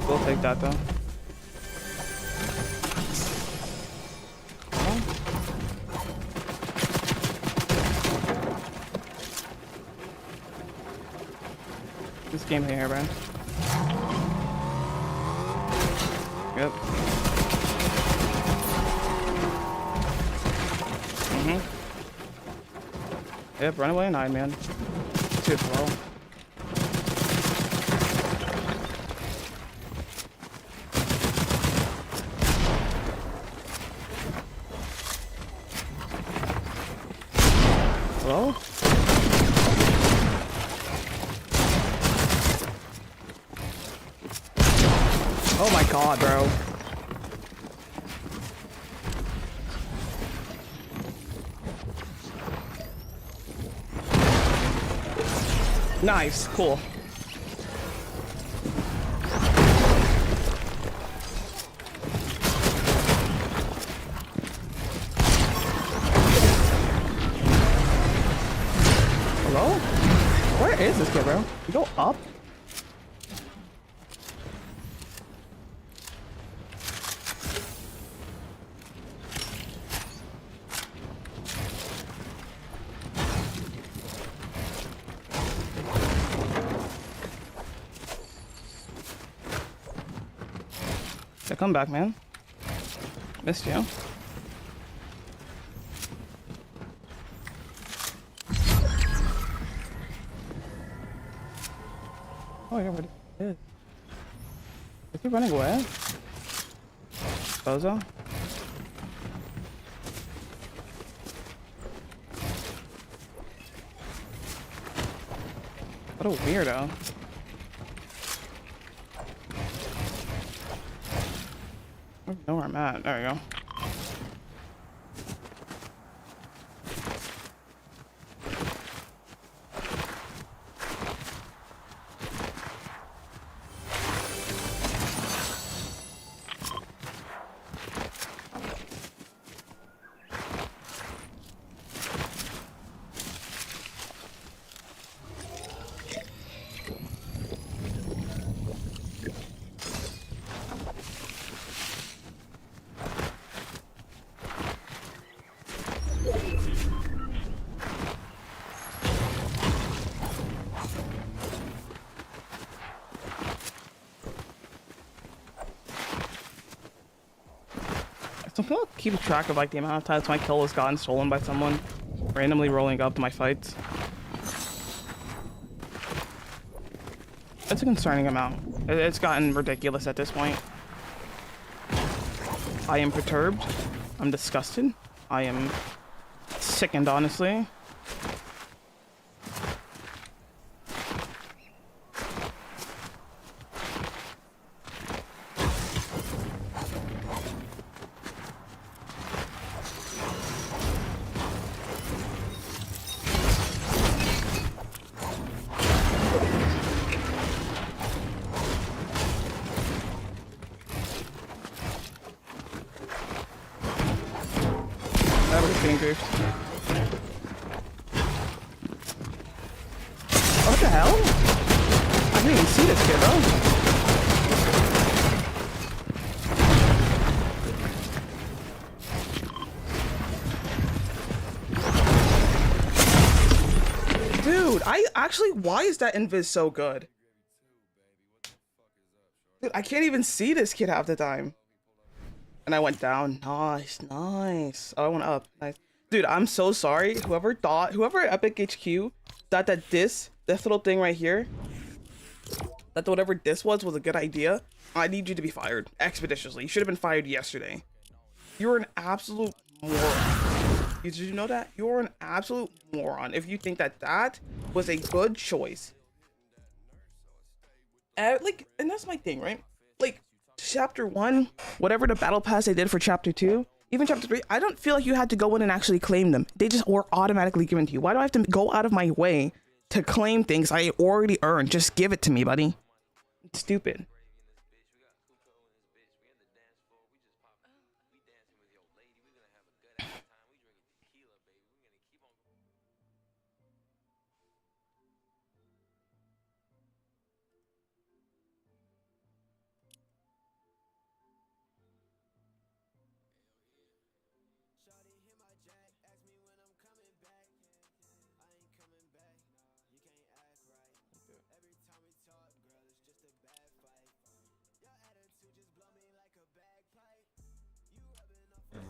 We'll take that though. This game here, man. Yep. Yep, run away and hide, man. Too slow. Hello? Oh my god, bro. Nice, cool. Hello? Where is this kid, bro? You go up? Yeah, come back, man. Missed you. Oh, yeah, what is? Is he running away? Bozo? What a weirdo. I don't know where I'm at. There we go. So I feel keep track of like the amount of times my kill has gotten stolen by someone randomly rolling up to my fights. It's a concerning amount. It's gotten ridiculous at this point. I am perturbed. I'm disgusted. I am sickened, honestly. Getting goofed. What the hell? I didn't even see this kid though. Dude, why is that invis so good? Dude, I can't even see this kid half the time. And I went down. Nice, nice. Oh, I went up. Nice. Dude, I'm so sorry. Whoever at Epic HQ thought that this little thing right here, that whatever this was a good idea, I need you to be fired expeditiously. You should have been fired yesterday. You're an absolute moron. Did you know that? You're an absolute moron if you think that that was a good choice. Like, and that's my thing, right? Like, chapter 1, whatever the battle pass they did for chapter 2, even chapter 3, I don't feel like you had to go in and actually claim them. They just were automatically given to you. Why do I have to go out of my way to claim things I already earned? Just give it to me, buddy. It's stupid.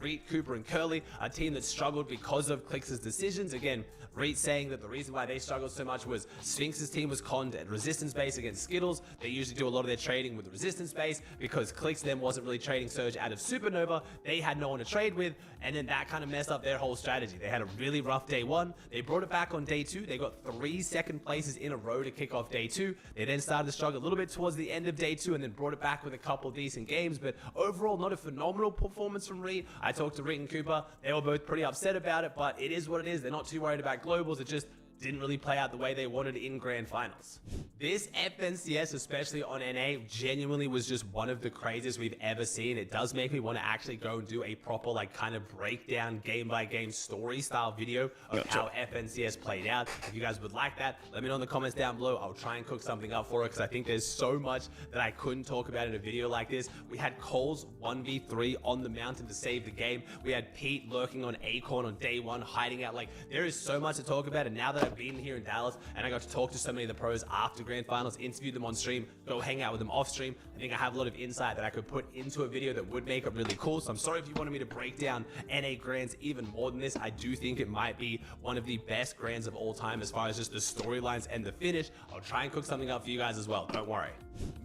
Reet, Cooper, and Curly, a team that struggled because of Clix's decisions. Again, Reet saying that the reason why they struggled so much was Sphinx's team was conned at resistance base against Skittles. They usually do a lot of their trading with the resistance base because Clix then wasn't really trading Surge out of Supernova. They had no one to trade with, and then that kind of messed up their whole strategy. They had a really rough day 1. They brought it back on day 2. They got 3 second places in a row to kick off day 2. They then started to struggle a little bit towards the end of day 2 and then brought it back with a couple decent games, but overall not a phenomenal performance from Reet. I talked to Reet and Cooper. They were both pretty upset about it, but it is what it is. They're not too worried about globals. It just didn't really play out the way they wanted in grand finals. This FNCS, especially on NA, genuinely was just one of the craziest we've ever seen. It does make me want to actually go and do a proper like kind of breakdown game by game story style video of how FNCS played out. If you guys would like that, let me know in the comments down below. I'll try and cook something up for it because I think there's so much that I couldn't talk about in a video like this. We had Cole's 1v3 on the mountain to save the game. We had Pete lurking on Acorn on day 1, hiding out. Like, there is so much to talk about, and now that I've like being here in Dallas and I got to talk to so many of the pros after grand finals, interview them on stream, go hang out with them off stream. I think I have a lot of insight that I could put into a video that would make it really cool. So I'm sorry if you wanted me to break down NA grands even more than this. I do think it might be one of the best grands of all time as far as just the storylines and the finish. I'll try and cook something up for you guys as well, don't worry.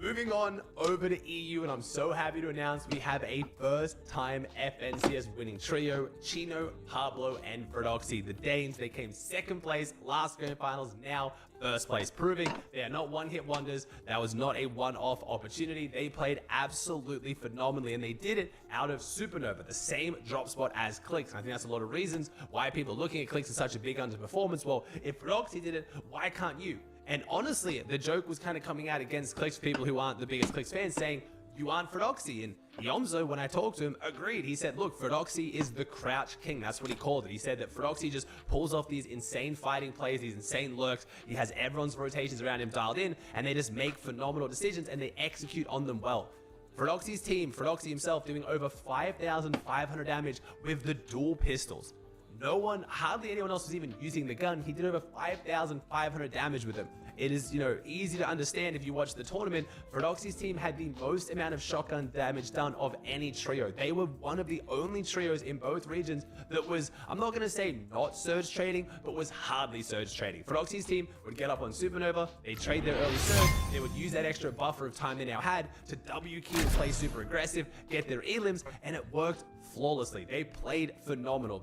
Moving on over to EU, and I'm so happy to announce we have a first-time FNCS winning trio, Chino, Pablo, and Fredoxy. The Danes, they came second place last grand finals, now first place, proving they are not one-hit wonders. That was not a one-off opportunity. They played absolutely phenomenally, and they did it out of Supernova, the same drop spot as Clicks. I think that's a lot of reasons why people are looking at Clicks as such a big underperformance. Well, if Fredoxy did it, why can't you? And honestly, the joke was kind of coming out against Clicks, people who aren't the biggest Clicks fans, saying, you aren't Fredoxy. And Yomzo, when I talked to him, agreed. He said, look, Fredoxy is the crouch king. That's what he called it. He said that Fredoxy just pulls off these insane fighting plays, these insane lurks. He has everyone's rotations around him dialed in, and they just make phenomenal decisions, and they execute on them well. Fredoxy's team, Fredoxy himself, doing over 5,500 damage with the dual pistols. Hardly anyone else was even using the gun. He did over 5,500 damage with them. It is, easy to understand if you watch the tournament. Fredoxy's team had the most amount of shotgun damage done of any trio. They were one of the only trios in both regions that was, I'm not going to say not surge trading, but was hardly surge trading. Fredoxy's team would get up on Supernova, they'd trade their early surge, they would use that extra buffer of time they now had to W key and play super aggressive, get their elims, and it worked flawlessly. They played phenomenal.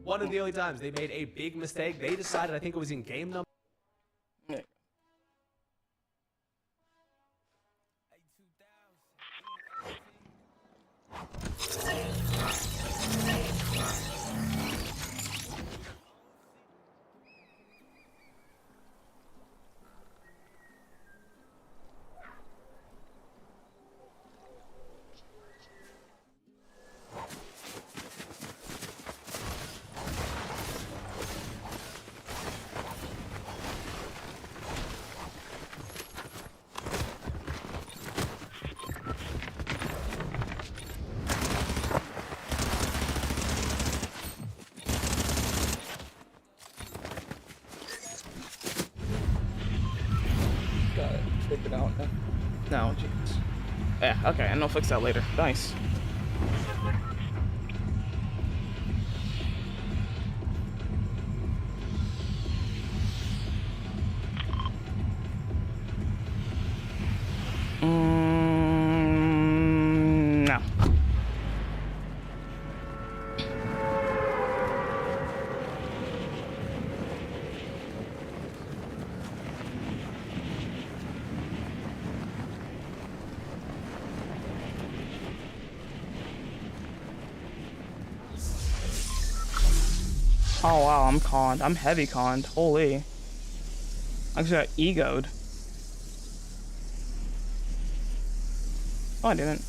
One of the only times they made a big mistake, they decided, I think it was in game number. Take it out now. No, jeez. Yeah, okay, and I'll fix that later. Nice. No. Oh wow, I'm conned. I'm heavy conned. Holy. I just got egoed. Oh, I didn't.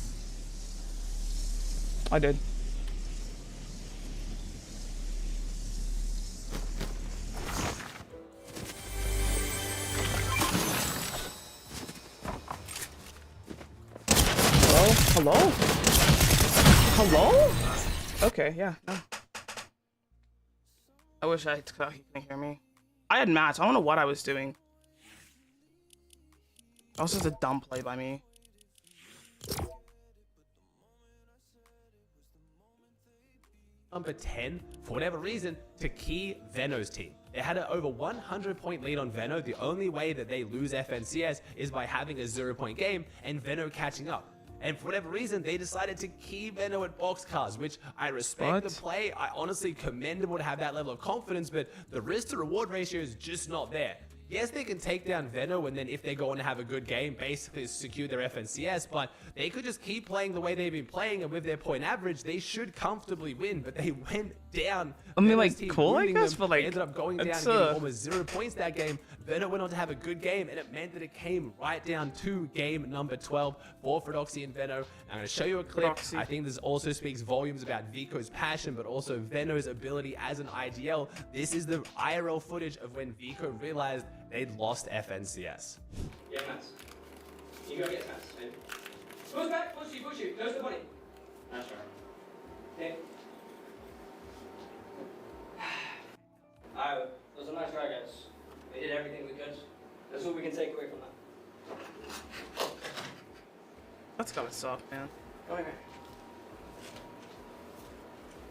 I did. Hello? Hello? Hello? Okay, yeah. No. I wish I thought he couldn't hear me. I had mats. I don't know what I was doing. That was just a dumb play by me. Number 10, for whatever reason, to key Veno's team. They had an over 100-point lead on Veno. The only way that they lose FNCS is by having a 0-point game and Veno catching up. And for whatever reason, they decided to key Veno at boxcars, which I respect the play. I honestly commendable to have that level of confidence, but the risk to reward ratio is just not there. Yes, they can take down Veno, and then if they go on to have a good game, basically secure their FNCS, but they could just keep playing the way they've been playing, and with their point average, they should comfortably win, but they went down. I mean, like, cool, I guess, but, like, they ended up going down and getting almost 0 points that game. Veno went on to have a good game, and it meant that it came right down to game number 12 for Fredoxy and Veno. I'm going to show you a clip. Fredoxy. I think this also speaks volumes about Vico's passion, but also Veno's ability as an IDL. This is the IRL footage of when Vico realized they'd lost FNCS. Yeah, Mats. You go get Mats. Push back, push you, close the body. That's right. Okay. It was a nice try, guys. We did everything we could. That's what we can take away from that. That's gotta suck, man. Come here.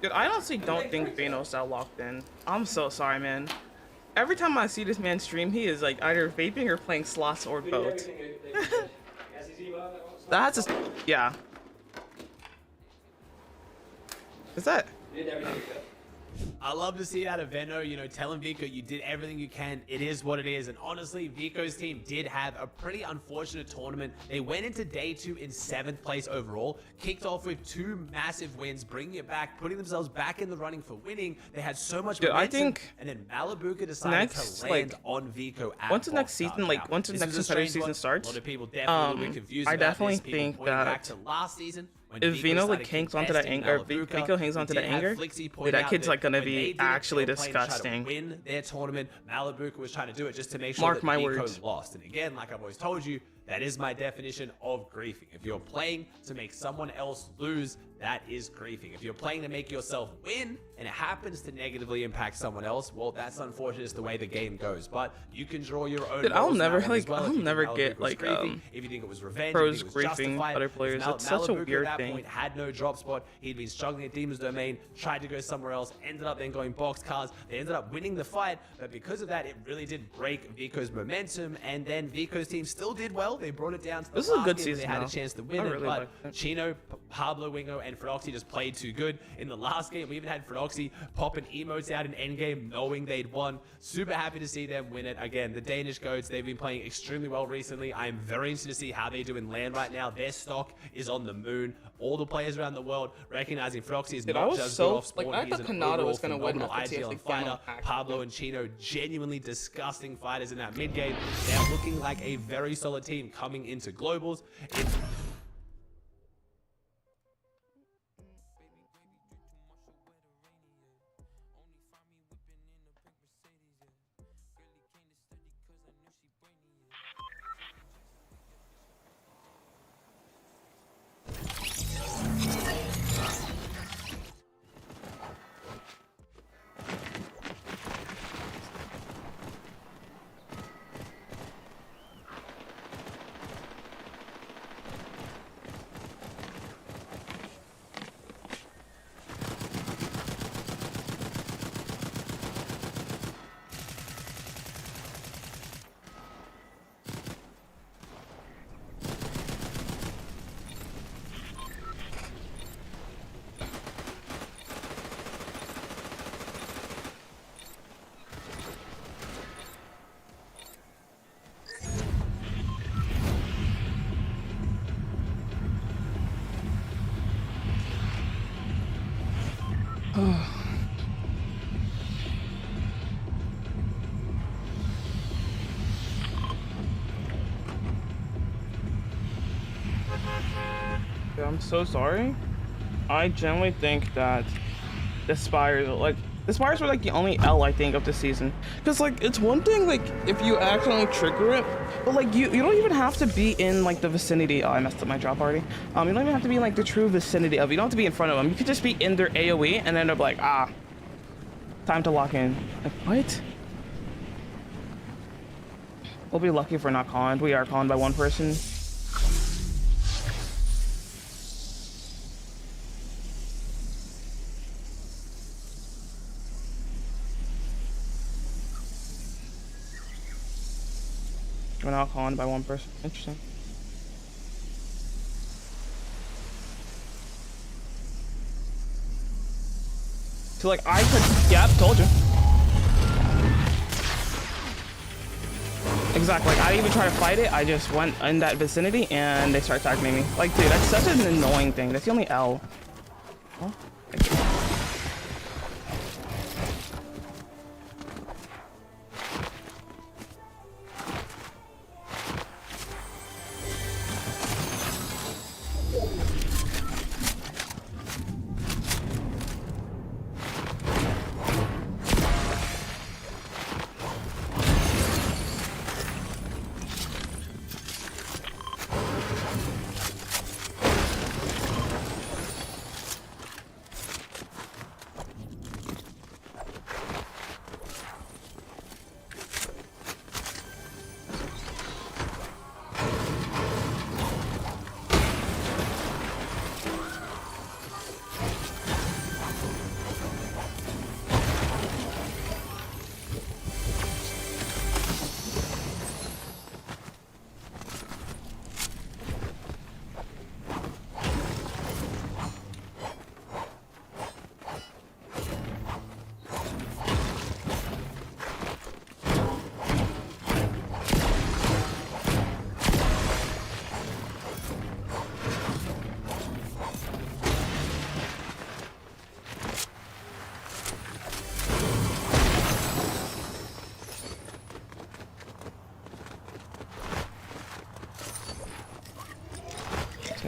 Dude, I honestly don't think Vano's that locked in. I'm so sorry, man. Every time I see this man stream, he is like either vaping or playing slots or We did both. everything we could. Yes, you see what I want? That's just, yeah. Is that? We did everything we could. I love to see out of Veno, you know, telling Vico you did everything you can. It is what it is. And honestly, Vico's team did have a pretty unfortunate tournament. They went into day 2 in 7th place overall, kicked off with 2 massive wins, bringing it back, putting themselves back in the running for winning. They had so much Dude, momentum, I think and then Malabuka decided next, to land like, on Vico at once the next box season, start. like, Now, once the this next was a competitive strange one. season starts, A lot of people definitely will be confused I about definitely this. People think pointing that back to last season, when if Vico Vino started like hangs onto that contesting anger, or Malabuka, Vico hangs we onto did that have anger, Flixie point dude, that out kid's like gonna when they be did actually play to try to disgusting. win their tournament, Malabuka was trying to do it just to make sure Mark that my Vico words. lost. And again, like I've always told you, that is my definition of griefing. If you're playing to make someone else lose, that is griefing. If you're playing to make yourself win and it happens to negatively impact someone else, well, that's unfortunate. It's the way the game goes. But you can draw your own. Dude, I'll morals in that never, one like, as well. I'll If you think never Malabuka get, was like, griefing, if you think it was revenge, pros if you think it was griefing justified, other players. because It's such a Malabuka weird at that thing. point had no drop spot. He'd been struggling at Demon's Domain, tried to go somewhere else, ended up then going box cars. They ended up winning the fight, but because of that, it really did break Vico's momentum. And then Vico's team still did well. They brought it down to the This is a last good game where season, they had though. a chance to I win it. really But like it. Chino, Pablo Wingo, and Froxy just played too good. In the last game, we even had Froxy popping emotes out in endgame knowing they'd won. Super happy to see them win it. Again, the Danish goats, they've been playing extremely well recently. I'm very interested to see how they do in LAN right now. Their stock is on the moon. All the players around the world recognizing Froxy is Dude, I not was just so- good off spawn. like, I He is thought an Kanata overall was gonna win phenomenal after IGL TSC fighter. came out. Pablo and Chino, genuinely disgusting fighters in that mid game. They're looking like a very solid team coming into globals. It's Dude, I'm so sorry. I generally think that the Spires, like, the Spires were like the only L I think of the season. Cause like it's one thing like if you accidentally trigger it, but like you don't even have to be in like the vicinity. Oh, I messed up my drop already. You don't even have to be in like the true vicinity of. You don't have to be in front of them. You could just be in their AOE and end up like time to lock in. Like what? We'll be lucky if we're not conned. We are conned by one person. We're not conned by one person. Interesting. So like I could, yep, told you. Exactly, like I didn't even try to fight it, I just went in that vicinity and they start targeting me. Like dude, that's such an annoying thing. That's the only L. Oh, thank you.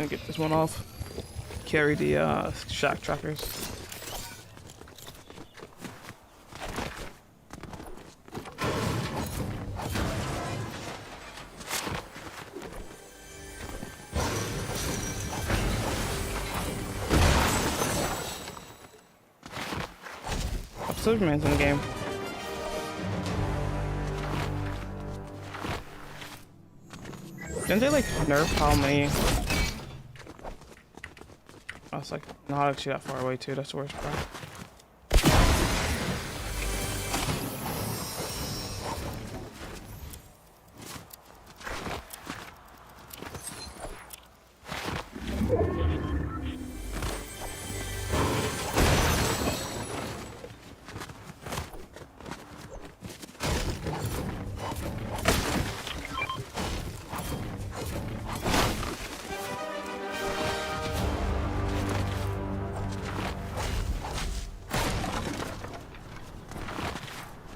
gonna get this one off. Carry the shack trackers. Superman's in the game. Didn't they like nerf how many? Oh, it's like not actually that far away too. That's the worst part.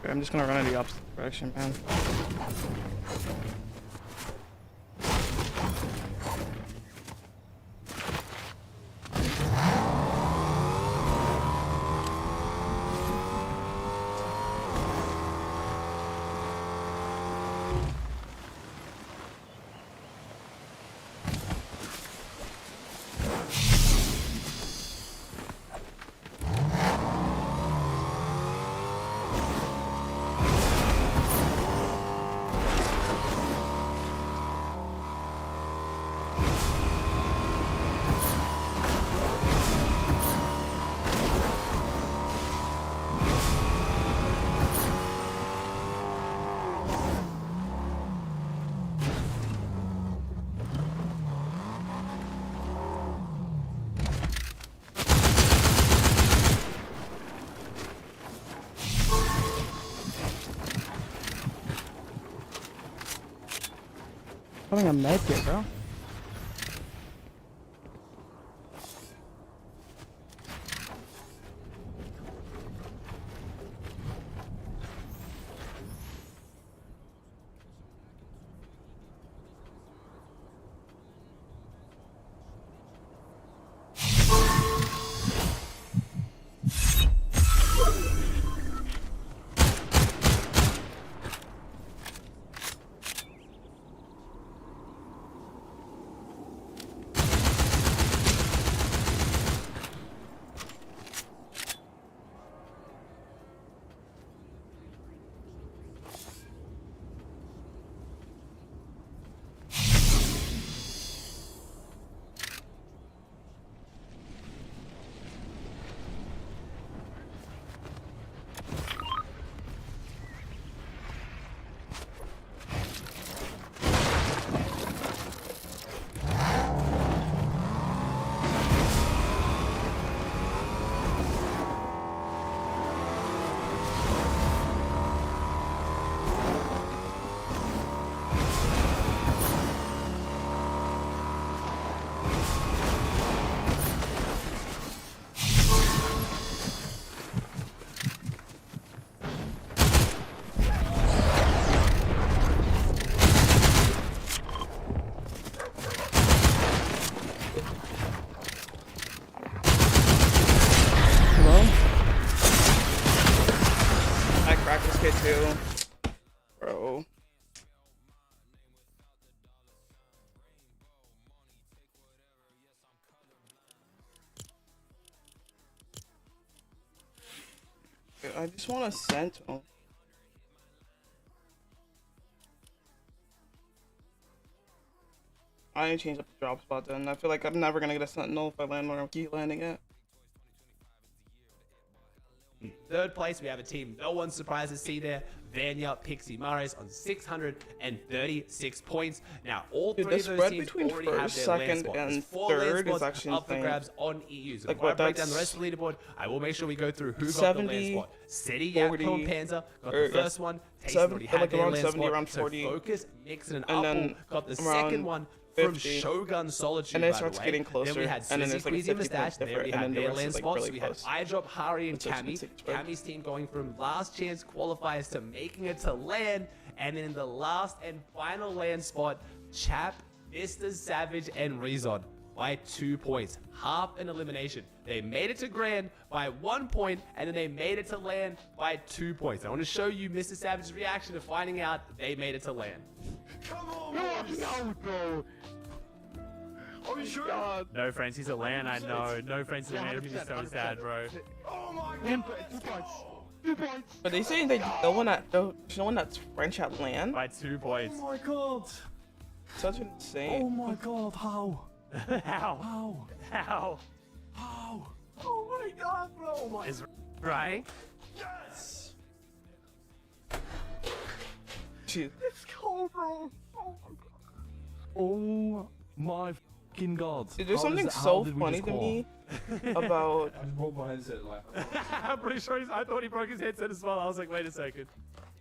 I'm just gonna run in the opposite direction, man. Having a med kit, bro. Too, bro. I just want to send to him. I need to change up the drop spot then. I feel like I'm never gonna get a sentinel if I land where I keep landing at. Third place, we have a team no one's surprised to see there. Vanya Pixie Mares on 636 points. Now, all three of those teams already have their land spot. There's 4 land spots up for grabs on EU. So before I break down the rest of the leaderboard, I will make sure we go through who got the land spot. Seti, Yakko, and Panzer got the first one. Tayson already had their land spot. So Focus, Mixon, and Apple got the second one. From Shogun Solitude, and then it starts getting closer, then we had and then there's like Squeezy and Mustache, they already had their land spots. So we had iDrop, Hari, and Cammy. Cammy's team going from last chance qualifiers to making it to land, and then in the last and final land spot, Chap, Mr. Savage, and Rezon. by 2 points. Half an elimination. They made it to Grand by 1 point, and then they made it to LAN by 2 points. I want to show you Mr. Savage's reaction to finding out they made it to LAN. Come on, no, bro. Are you sure? God. No friends, he's a LAN, I know. No friends in the man, he's so sad, bro. Oh my God. 2 points. 2 points. Are they saying that there's no one that's French at LAN? By 2 points. Oh my God. Such insane. Oh my God. How? How? How? Oh my God, bro. Oh my. Is right? Yes. Jeez. It's cold, bro. Oh my God. Oh my fucking God. Dude, there's something how so did we funny just to call? me about. I just broke my headset like. I'm pretty sure I thought he broke his headset as well. I was like, wait a second.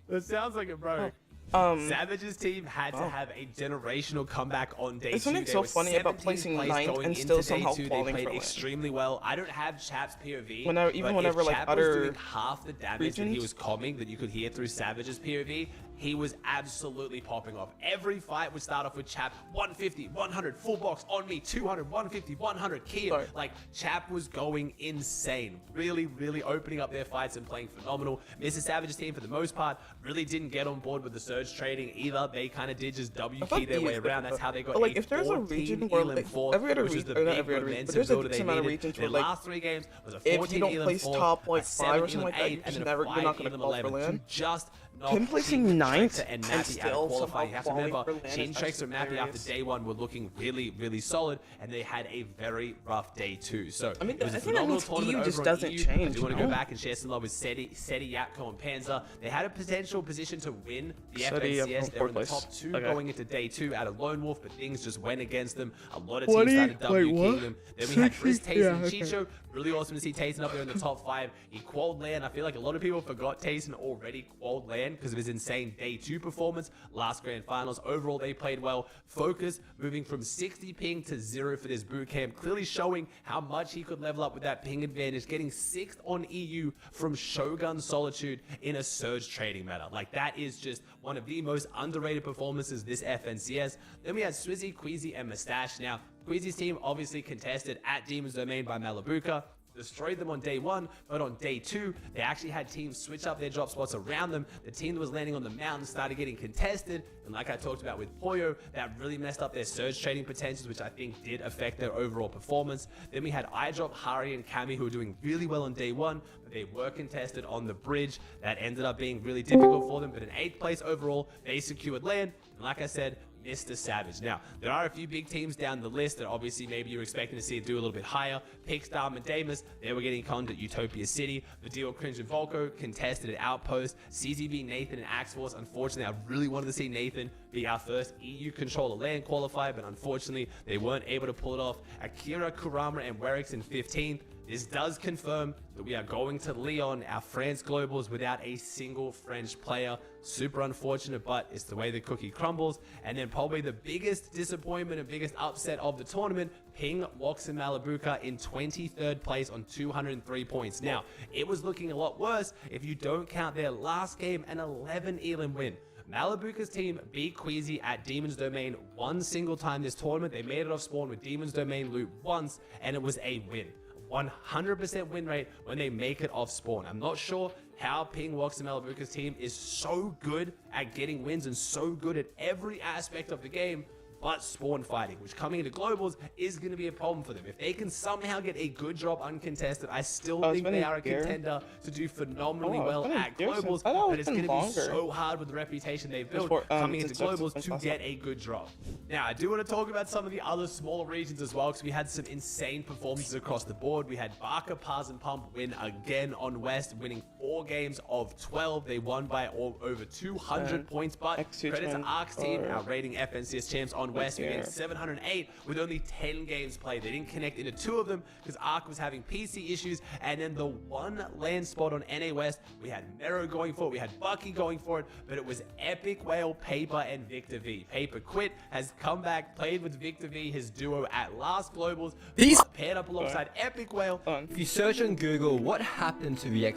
That sounds like it broke. Savage's team had to have a generational comeback on day 2. There's something They so were funny about 17th placing place ninth going and into still day somehow 2. They falling played for LAN. extremely well. I don't have Chap's POV. Whenever- even but whenever, if like, Chap other was doing half the damage that he regions- was comming that you could hear through Savage's POV, he was absolutely popping off. Every fight would start off with Chap 150, 100, full box on me, 200, 150, 100, Kia. Sorry. Like, Chap was going insane. Really, really opening up their fights and playing phenomenal. Mr. Savage's team, for the most part, really didn't get on board with the surge trading either. They kind of did just W key their way around. That's how they got But, like, a if there's a 14 region where, elim like, fourth, every other which is the region- or not big every other region, but momentum there's a builder they decent amount of needed. regions Their where, like, last 3 games was a if you 14 don't elim place fourth, top, like, a 5 or 7 something like that, elim you're 8, just and then a you're not 5 gonna elim qualify for 11 LAN. to just knock Him placing Shin, ninth Trexor, and and Mappy out still of qualifying. You somehow have to falling remember, for LAN Shin, is Trexor, actually and Mappy after hilarious. day 1 were looking really, really solid, and they had a very rough day 2. So I mean, it was I a think that phenomenal means tournament EU just over on doesn't EU. change, I do want to you go know? back and share some love with Seti, Yapko, and Panzer. They had a potential position to win the Seti, Yapko, FNCS. They were in the fourth top place. 2 Okay. going into day 2 out of Lone Wolf, but things just went against them. A lot of What teams do you- started W wait, what? Kingdom. Then we had Briz, Tayson, Yeah, and okay. Chicho. Really awesome to see Tayson up there in the top 5. He qualled LAN. I feel like a lot of people forgot Tayson already qualled LAN because of his insane day 2 performance. Last grand finals. Overall, they played well. Focus moving from 60 ping to 0 for this boot camp. Clearly showing how much he could level up with that ping advantage. Getting 6th on EU from Shogun Solitude in a surge trading meta. Like, that is just one of the most underrated performances this FNCS. Then we had Swizzy, Queasy, and Mustache. Now, Queasy's team obviously contested at Demon's Domain by Malabuka. Destroyed them on day 1, but on day 2, they actually had teams switch up their drop spots around them. The team that was landing on the mountain started getting contested, and like I talked about with Poyo, that really messed up their surge trading potentials, which I think did affect their overall performance. Then we had iDrop, Hari, and Kami, who were doing really well on day 1, but they were contested on the bridge. That ended up being really difficult for them, but in 8th place overall, they secured LAN, and like I said, Mr. Savage. Now, there are a few big teams down the list that obviously maybe you're expecting to see it do a little bit higher. Pickstar, Medamus, they were getting conned at Utopia City. Vidil, Cringe, and Volko contested at Outpost. CZB, Nathan, and Axforce. Unfortunately, I really wanted to see Nathan be our first EU controller LAN qualifier, but unfortunately, they weren't able to pull it off. Akira, Kurama, and Werix in 15th. This does confirm that we are going to Lyon, our France Globals, without a single French player. Super unfortunate, but it's the way the cookie crumbles. And then probably the biggest disappointment and biggest upset of the tournament, Ping, Wox, and Malabuka in 23rd place on 203 points. Now, it was looking a lot worse if you don't count their last game, an 11 elim win. Malabuka's team beat Queasy at Demon's Domain one single time this tournament. They made it off spawn with Demon's Domain loot once, and it was a win. 100% win rate when they make it off spawn. I'm not sure how Ping, Wox, and Malabuka's team is so good at getting wins and so good at every aspect of the game, but spawn fighting, which coming into globals is going to be a problem for them. If they can somehow get a good job uncontested, I still think they are a contender to do phenomenally well at globals, but it's going to be so hard with the reputation they've built coming into globals to get a good drop. Now, I do want to talk about some of the other smaller regions as well, because we had some insane performances across the board. We had Barker, Pars, and Pump win again on West, winning 4 games of 12. They won by over 200 points, but credit to Ark's team, our rating FNCS champs on West, we getting 708 with only 10 games played. They didn't connect into 2 of them because Ark was having PC issues, and then the 1 land spot on NA West, we had Mero going for it, we had Bucky going for it, but it was Epic Whale, Paper, and Victor V. Paper quit, has come back, played with Victor V, his duo at last globals, paired up alongside Epic Whale. If you search on Google, what happened to the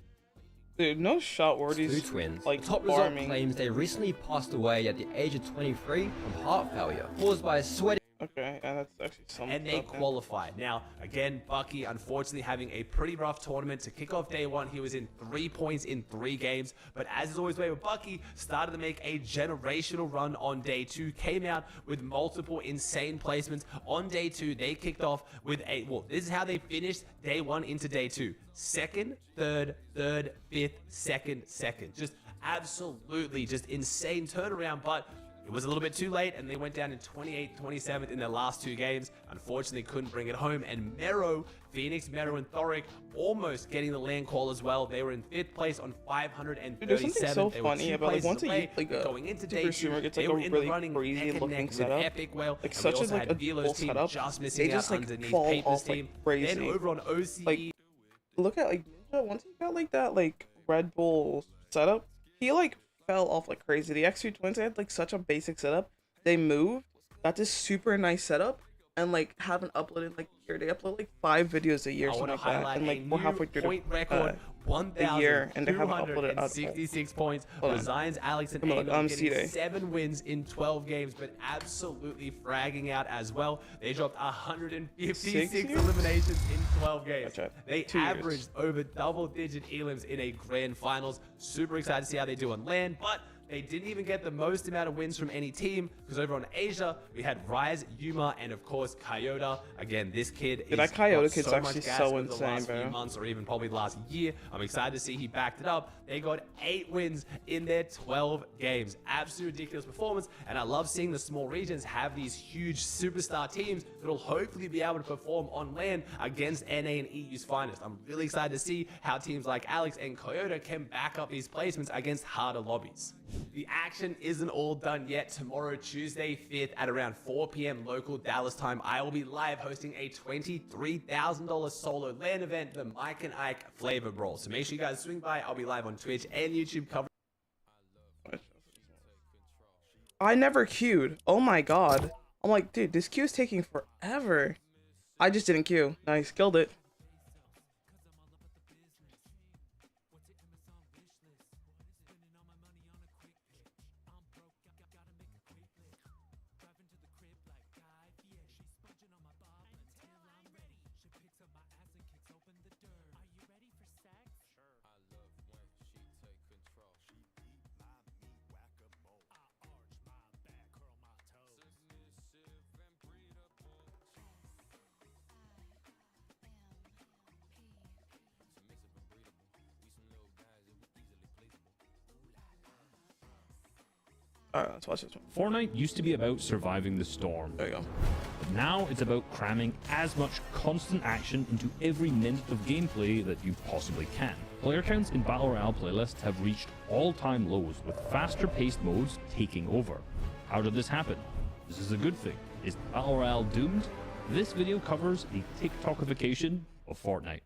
Dude, no shot where Two these twins. like The top result farming. claims they recently passed away at the age of 23 from heart failure caused by a sweaty Okay, and that's actually some and they qualified. Now, again, Bucky, unfortunately, having a pretty rough tournament to kick off day one. He was in 3 points in 3 games, but as is always the way with Bucky, started to make a generational run on day 2, came out with multiple insane placements. On day 2, they kicked off with this is how they finished day 1 into day 2. Second, third, fifth, second. Just absolutely just insane turnaround, but it was a little bit too late, and they went down in 28th, 27th in their last 2 games. Unfortunately, couldn't bring it home. And Phoenix, Mero, and Thoric almost getting the land call as well. They were in 5th place on 537. Dude, there's something so funny about like once away, like a going into day 2, streamer gets they like were a in really the running crazy looking setup, Epic Whale, like and such we a also like had a Velo's full team setup, just missing they out just like underneath fall Paper's off team. like crazy. Then over on OCE, Like, look at like Ninja, once he got like that like Red Bull setup, he like fell off like crazy. The X2 twins, they had like such a basic setup. They moved, got this super nice setup, and like haven't uploaded like a year. They upload like 5 videos a year, I something want to like that. highlight And like a we're new halfway through point record. the year, and they haven't uploaded out. 1,266 points. Hold on. Resigns Alex and Come on, Angel C-Day. getting 7 wins in 12 games, but absolutely fragging out as well. They dropped 156 years? eliminations in 12 games. Gotcha. They 2 years. averaged over double-digit elims in a grand finals. Super excited to see how they do on land, but they didn't even get the most amount of wins from any team, because over on Asia, we had Rise, Yuma, and of course, Coyote. Again, this kid is that Coyote got kid's so actually much gas so over the insane, last few bro. months, or even probably the last year. I'm excited to see he backed it up. They got 8 wins in their 12 games. Absolutely ridiculous performance, and I love seeing the small regions have these huge superstar teams that will hopefully be able to perform on land against NA and EU's finest. I'm really excited to see how teams like Alex and Coyote can back up these placements against harder lobbies. The action isn't all done yet. Tomorrow, Tuesday 5th at around 4 p.m. local Dallas time, I will be live hosting a $23,000 solo LAN event, the Mike and Ike Flavor Brawl. So make sure you guys swing by. I'll be live on Twitch and YouTube covering. I never queued. Oh my god. I'm like, dude, this queue is taking forever. I just didn't queue. Nice, killed it. Alright, let's watch this one. Fortnite used to be about surviving the storm, There you go. but now it's about cramming as much constant action into every minute of gameplay that you possibly can. Player counts in Battle Royale playlists have reached all-time lows, with faster-paced modes taking over. How did this happen? This is a good thing. Is Battle Royale doomed? This video covers the TikTokification of Fortnite.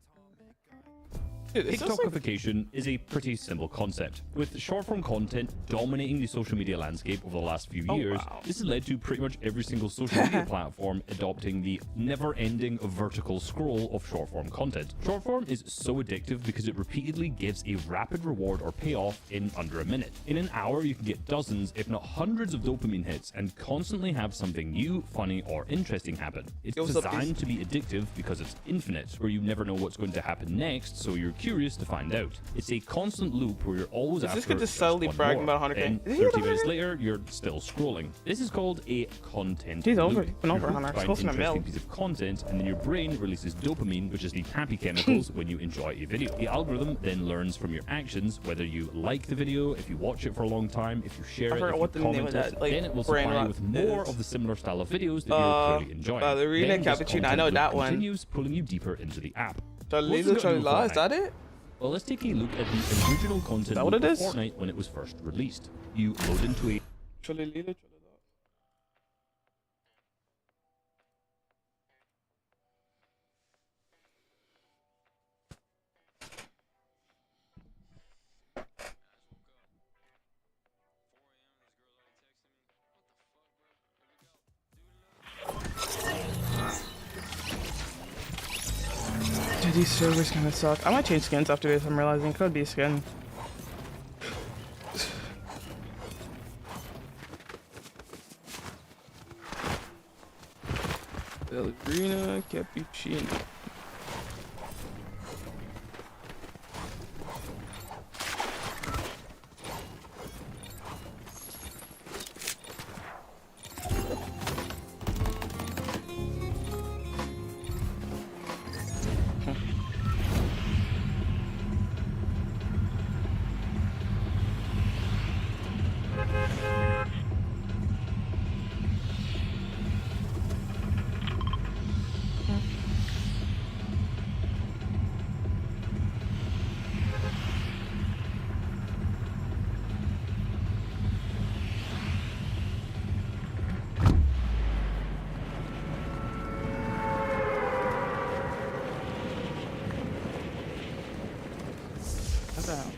Dude, it's just like, TikTokification is a pretty simple concept. With short-form content dominating the social media landscape over the last few years, wow. this has led to pretty much every single social media platform adopting the never-ending vertical scroll of short-form content. Short-form is so addictive because it repeatedly gives a rapid reward or payoff in under a minute. In an hour, you can get dozens, if not hundreds of dopamine hits and constantly have something new, funny, or interesting happen. It's What's up, designed to be addictive because it's infinite, where you never know what's going to happen next, so you're curious to find out. It's a constant loop where you're always Is after this kid just just subtly one bragging more. about 100K? Then Is he 30 over minutes 100? later, you're still scrolling. This is called a content He's loop. over- been You're over hooked 100. by an Close to a interesting mil. piece of content, and then your brain releases dopamine, which is the happy chemicals when you enjoy a video. The algorithm then learns from your actions whether you like the video, if you watch it for a long time, if you share I it, forgot if what you the name comment of it, that, like, then it will brain supply you rot with more is. of the similar style of videos that you're clearly enjoying. Ballerina Then this Cappuccino, I content know loop that one. continues, pulling you deeper into the app. What's Chalila, it got to do with Chalila, is Fortnite? that it? Well, let's take a look at the original content that what loop it of is? Fortnite when it was first released. You load into a Chalila, Chalila. Dude, these servers kinda suck. I might change skins after this, I'm realizing. Could be a skin. cappuccino. What the hell?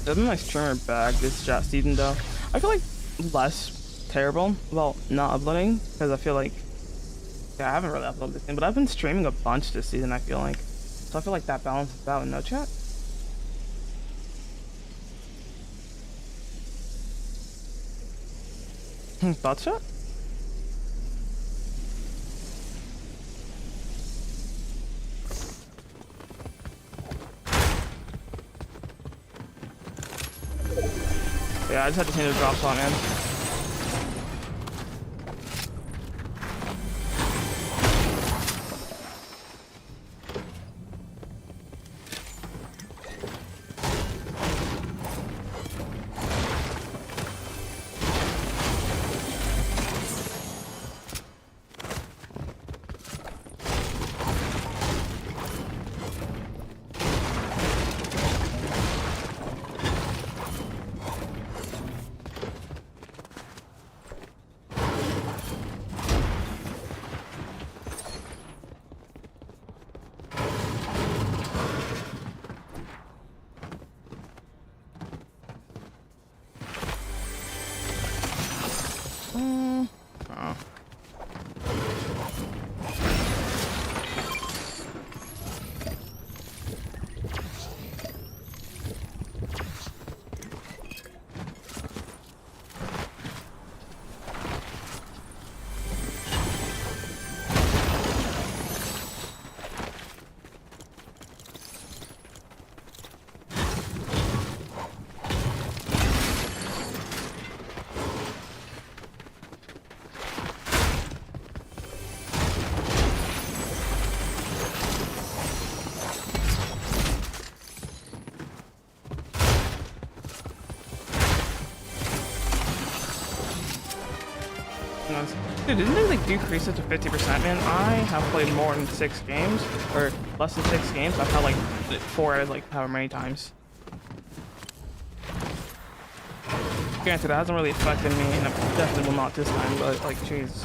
Doesn't my streamer bag this chat season though? I feel like less terrible about not uploading because I feel like, yeah, I haven't really uploaded this thing, but I've been streaming a bunch this season. I feel like, so I feel like that balances out with no chat. Thoughts, chat? Yeah, I just had to change the drop spot, man. Dude, didn't they like decrease it to 50%, man? I have played more than 6 games, or less than 6 games. I've had like 4 out of like however many times. Granted, that hasn't really affected me, and it definitely will not this time, but like, jeez.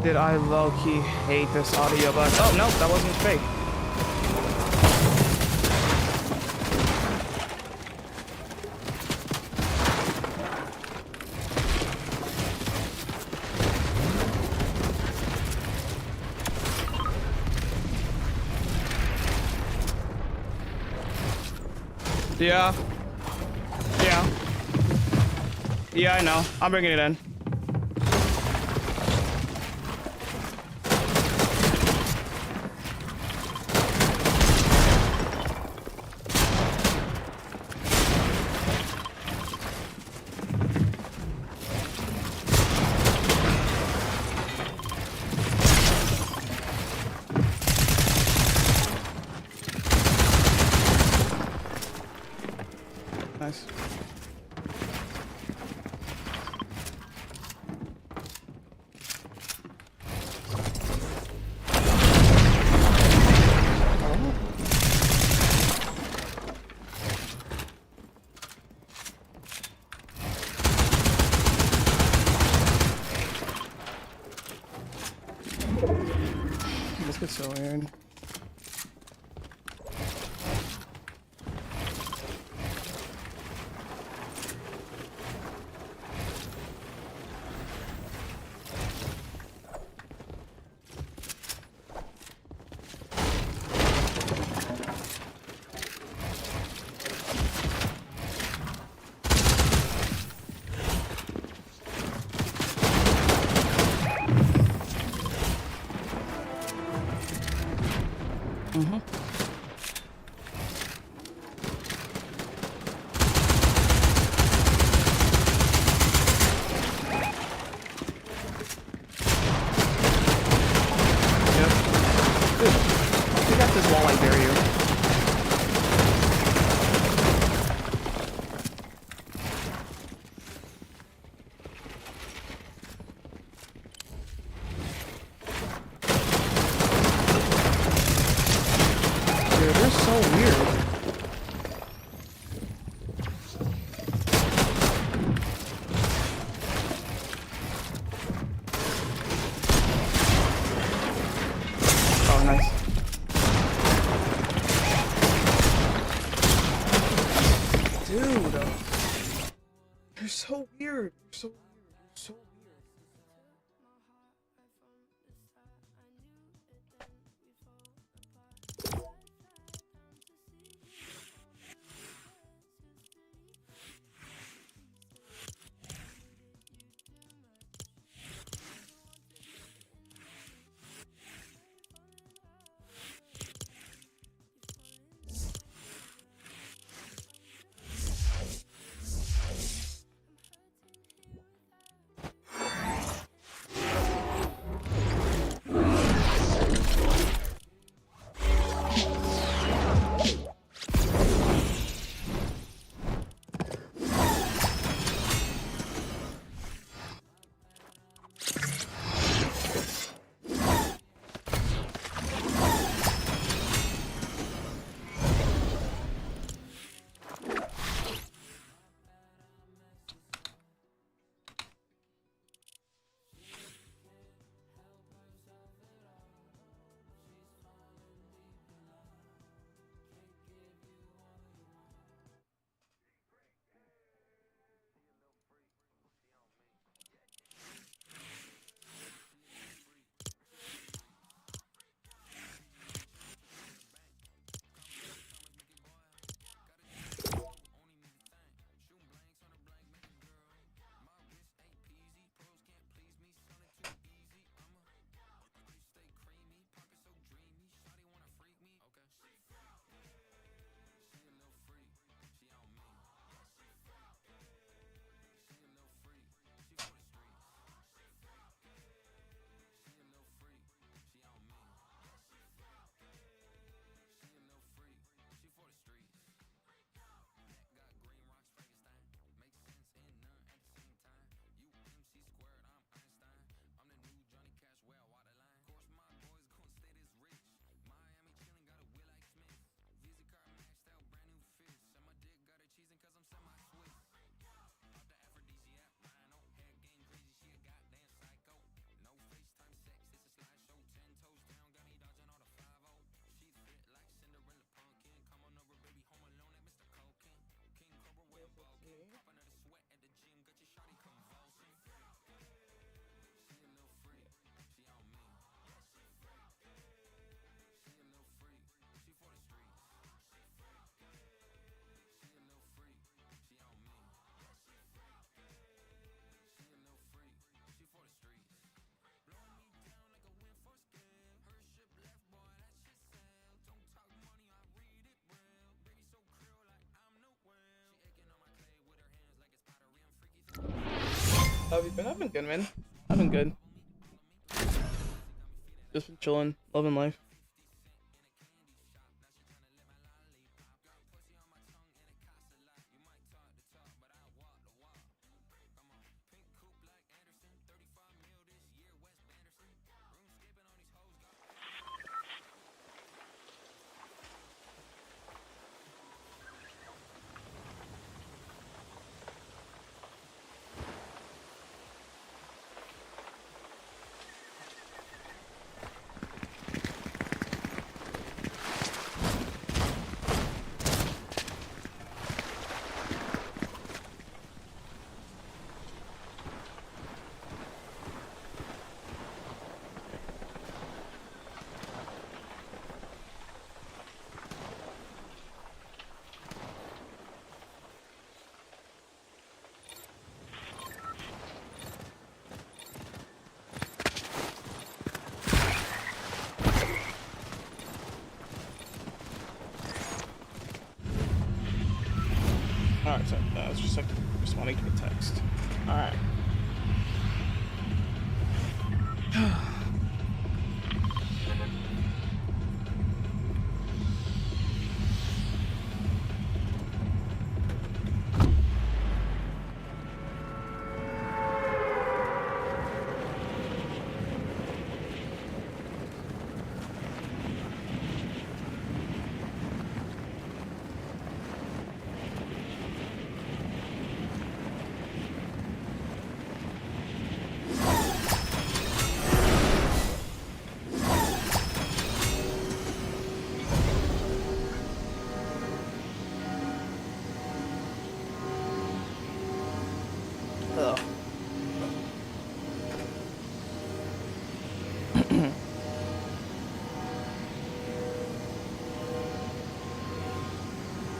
Did I low-key hate this audio bus? Oh, no, that wasn't fake. Yeah. Yeah. Yeah, I know. I'm bringing it in. Nice. This gets so weird. This wall, I dare you. Dude, they're so weird. Oh, nice. Dude, you're so weird. You're so weird. You're so weird. How have you been? I've been good, man. I've been good. Just been chilling, loving life. Alright, so that was just like responding to a text. Alright. Ugh.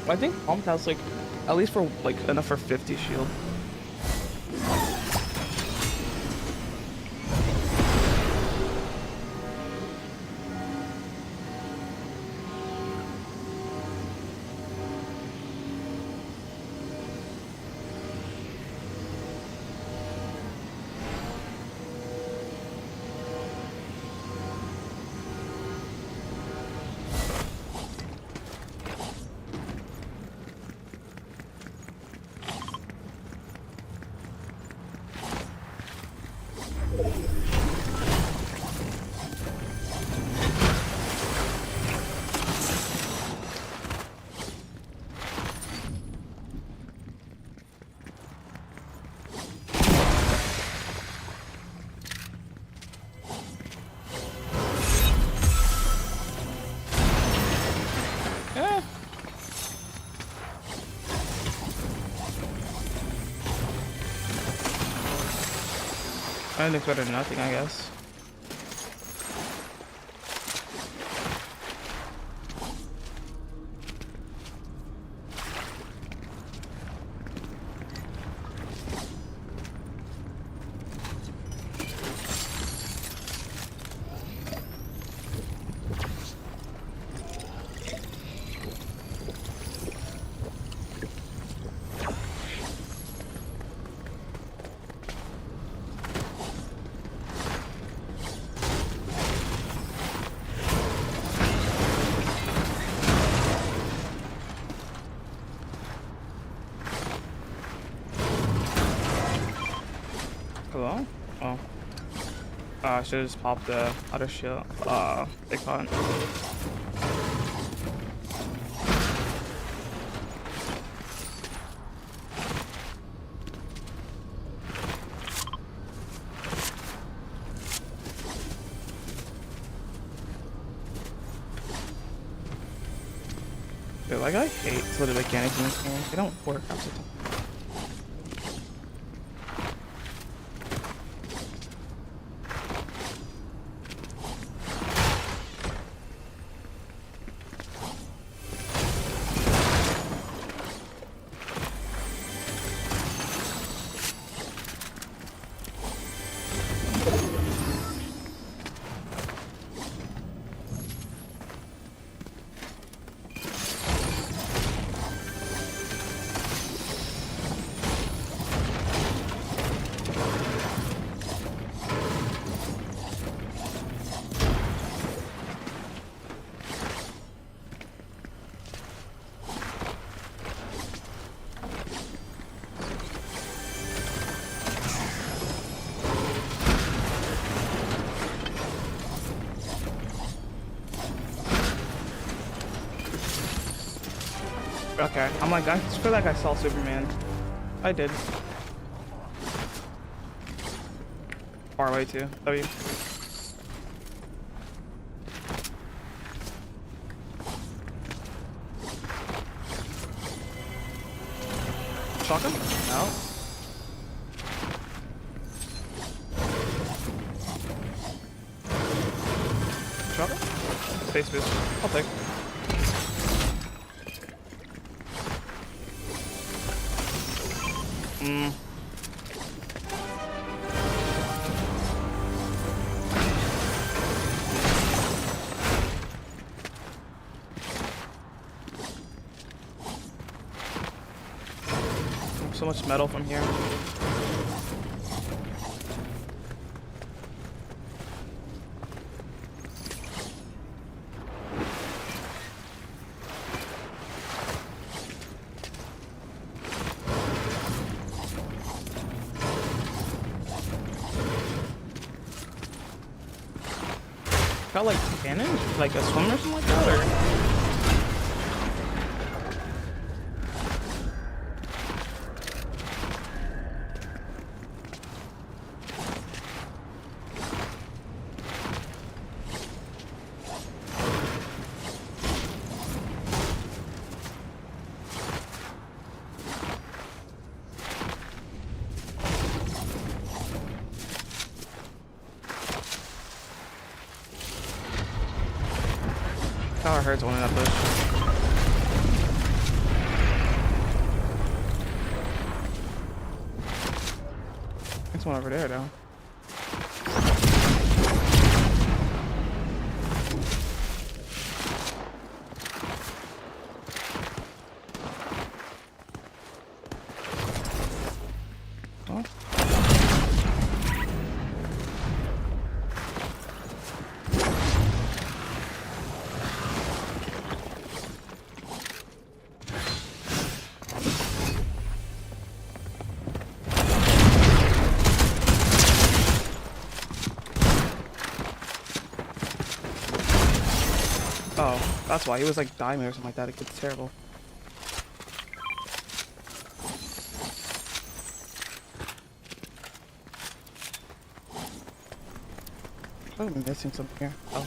I think Pump has like at least for like enough for 50 shield. I think better than nothing, I guess. Hello? Oh. I should have just popped the other shield. Big pot. Dude, like I hate some of the mechanics in this game. They don't work half the time. Okay, I'm like, I feel like I saw Superman. I did. Far away too. W. Shotgun? No. Shotgun? Space boost. I'll take. So much metal from here. Got like cannon? Like a swimmer or something like that? Or? Tower hurts one in that bush. There's one over there though. Oh. Oh, that's why he was like dying or something like that. It gets terrible. I'm missing something here. Oh.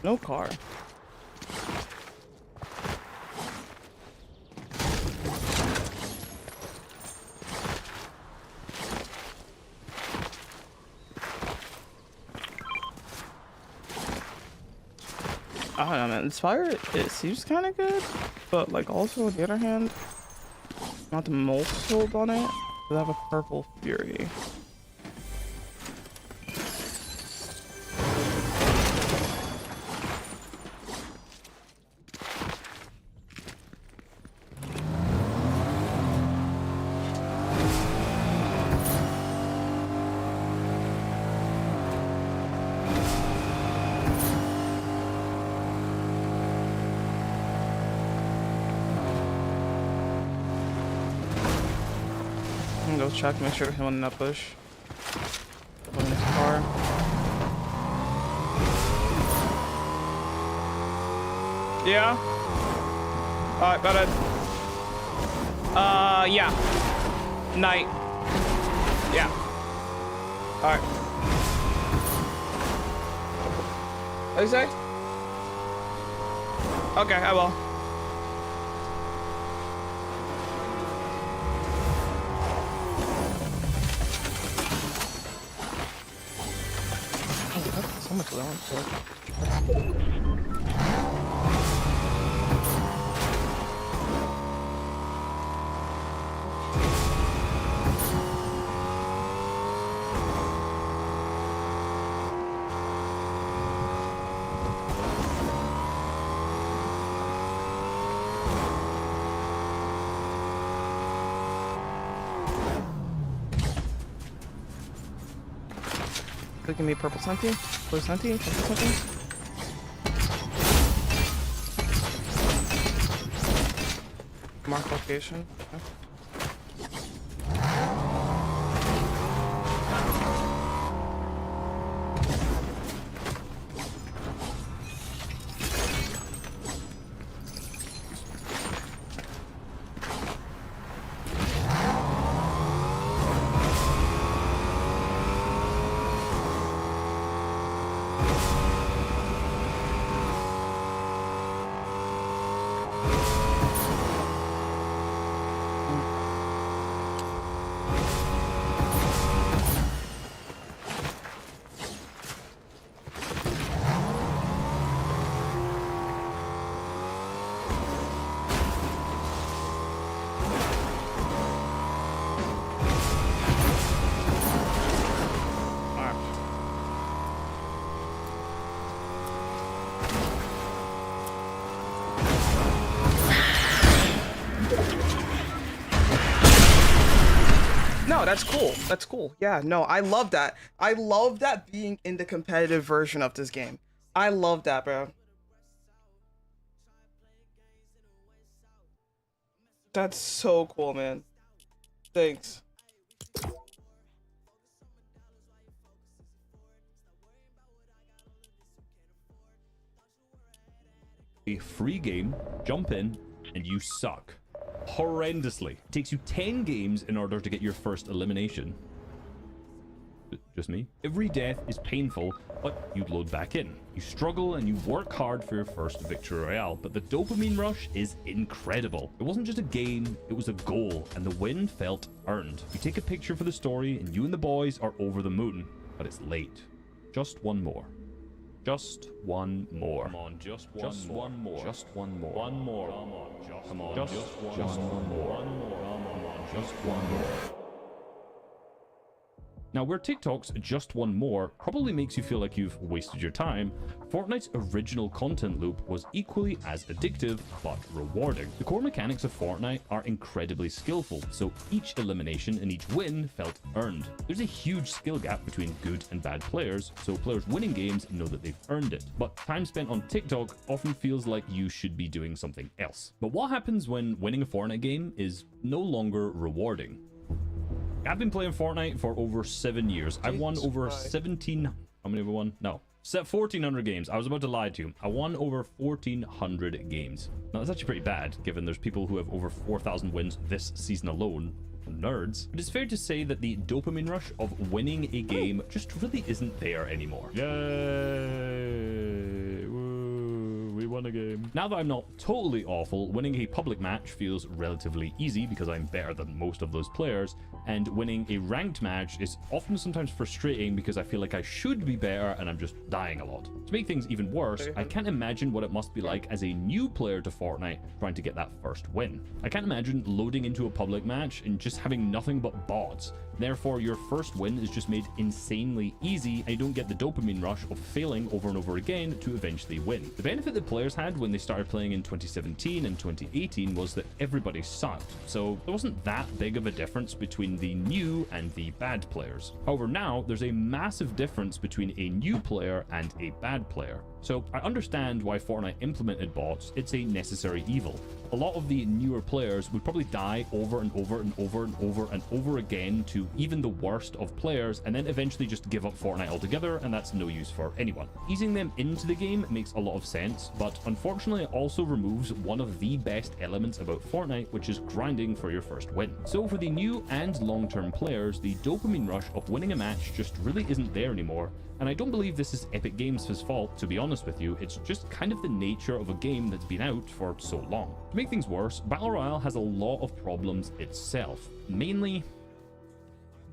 No car. I don't know, man. Inspire, it seems kind of good, but like also on the other hand, not the most sold on it. They have a purple fury. Go check, make sure there's no one in that bush. One in this car. Yeah. Alright, got it. Yeah. Night. Yeah. Alright. What do you say? Okay, I will. So much lower. Give me purple Sunty, blue Sunty, purple Sunty. Mark location. Okay. No, that's cool. That's cool. Yeah, no, I love that. I love that being in the competitive version of this game. I love that, bro. That's so cool, man. Thanks. A free game, jump in, and you suck. Horrendously. It takes you 10 games in order to get your first elimination. Just me? Every death is painful, but you load back in. You struggle and you work hard for your first victory royale, but the dopamine rush is incredible. It wasn't just a game, it was a goal, and the win felt earned. You take a picture for the story, and you and the boys are over the moon, but it's late. Just one more. Just one more. Come on, just one more. Just one more. One more. Come on, just one more. Come on, just one more. Now, where TikTok's just one more probably makes you feel like you've wasted your time, Fortnite's original content loop was equally as addictive, but rewarding. The core mechanics of Fortnite are incredibly skillful, so each elimination and each win felt earned. There's a huge skill gap between good and bad players, so players winning games know that they've earned it. But time spent on TikTok often feels like you should be doing something else. But what happens when winning a Fortnite game is no longer rewarding? I've been playing Fortnite for over 7 years. I've won over 17... How many have I won? No. 1,400 games. I was about to lie to you. I won over 1,400 games. Now, that's actually pretty bad, given there's people who have over 4,000 wins this season alone. Nerds. But it's fair to say that the dopamine rush of winning a game just really isn't there anymore. Yay! We won a game. Now that I'm not totally awful, winning a public match feels relatively easy because I'm better than most of those players, and winning a ranked match is often sometimes frustrating because I feel like I should be better and I'm just dying a lot. To make things even worse, I can't imagine what it must be like as a new player to Fortnite trying to get that first win. I can't imagine loading into a public match and just having nothing but bots. Therefore, your first win is just made insanely easy and you don't get the dopamine rush of failing over and over again to eventually win. The benefit that players had when they started playing in 2017 and 2018 was that everybody sucked, so there wasn't that big of a difference between the new and the bad players. However, now there's a massive difference between a new player and a bad player. So I understand why Fortnite implemented bots. It's a necessary evil. A lot of the newer players would probably die over and over and over and over and over again to even the worst of players, and then eventually just give up Fortnite altogether, and that's no use for anyone. Easing them into the game makes a lot of sense, but unfortunately it also removes one of the best elements about Fortnite, which is grinding for your first win. So for the new and long-term players, the dopamine rush of winning a match just really isn't there anymore. And I don't believe this is Epic Games' fault, to be honest with you. It's just kind of the nature of a game that's been out for so long. To make things worse, Battle Royale has a lot of problems itself. Mainly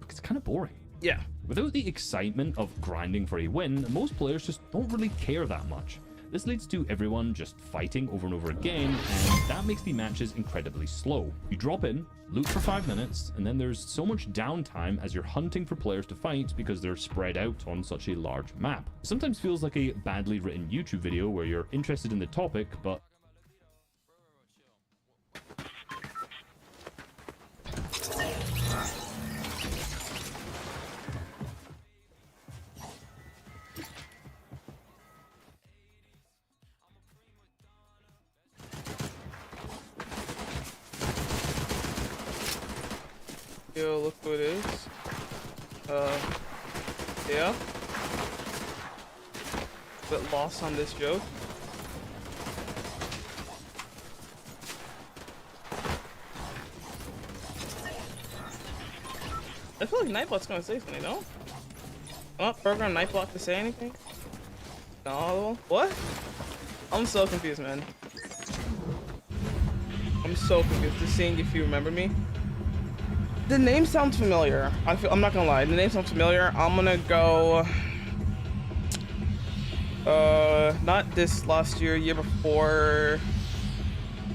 because it's kind of boring. Yeah. Without the excitement of grinding for a win, most players just don't really care that much. This leads to everyone just fighting over and over again, and that makes the matches incredibly slow. You drop in, loot for 5 minutes, and then there's so much downtime as you're hunting for players to fight because they're spread out on such a large map. It sometimes feels like a badly written YouTube video where you're interested in the topic, but Yeah. But lost on this joke. I feel like Nightbot's gonna say something, no? Oh, program Nightbot to say anything? No. What? I'm so confused, man. I'm so confused. Just seeing if you remember me. The name sounds familiar. I'm not gonna lie. The name sounds familiar. I'm gonna go. Not this last year, year before.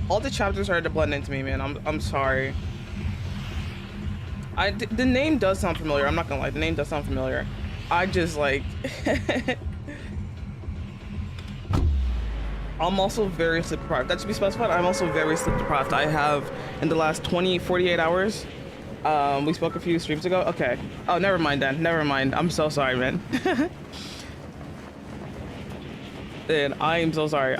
All the chapters started to blend into me, man. I'm sorry. The name does sound familiar. I'm not gonna lie. The name does sound familiar. I just like. I'm also very sleep deprived. That should be specified. I'm also very sleep deprived. I have in the last 48 hours. We spoke a few streams ago. Okay. Oh, never mind then. Never mind. I'm so sorry, man. And I am so sorry.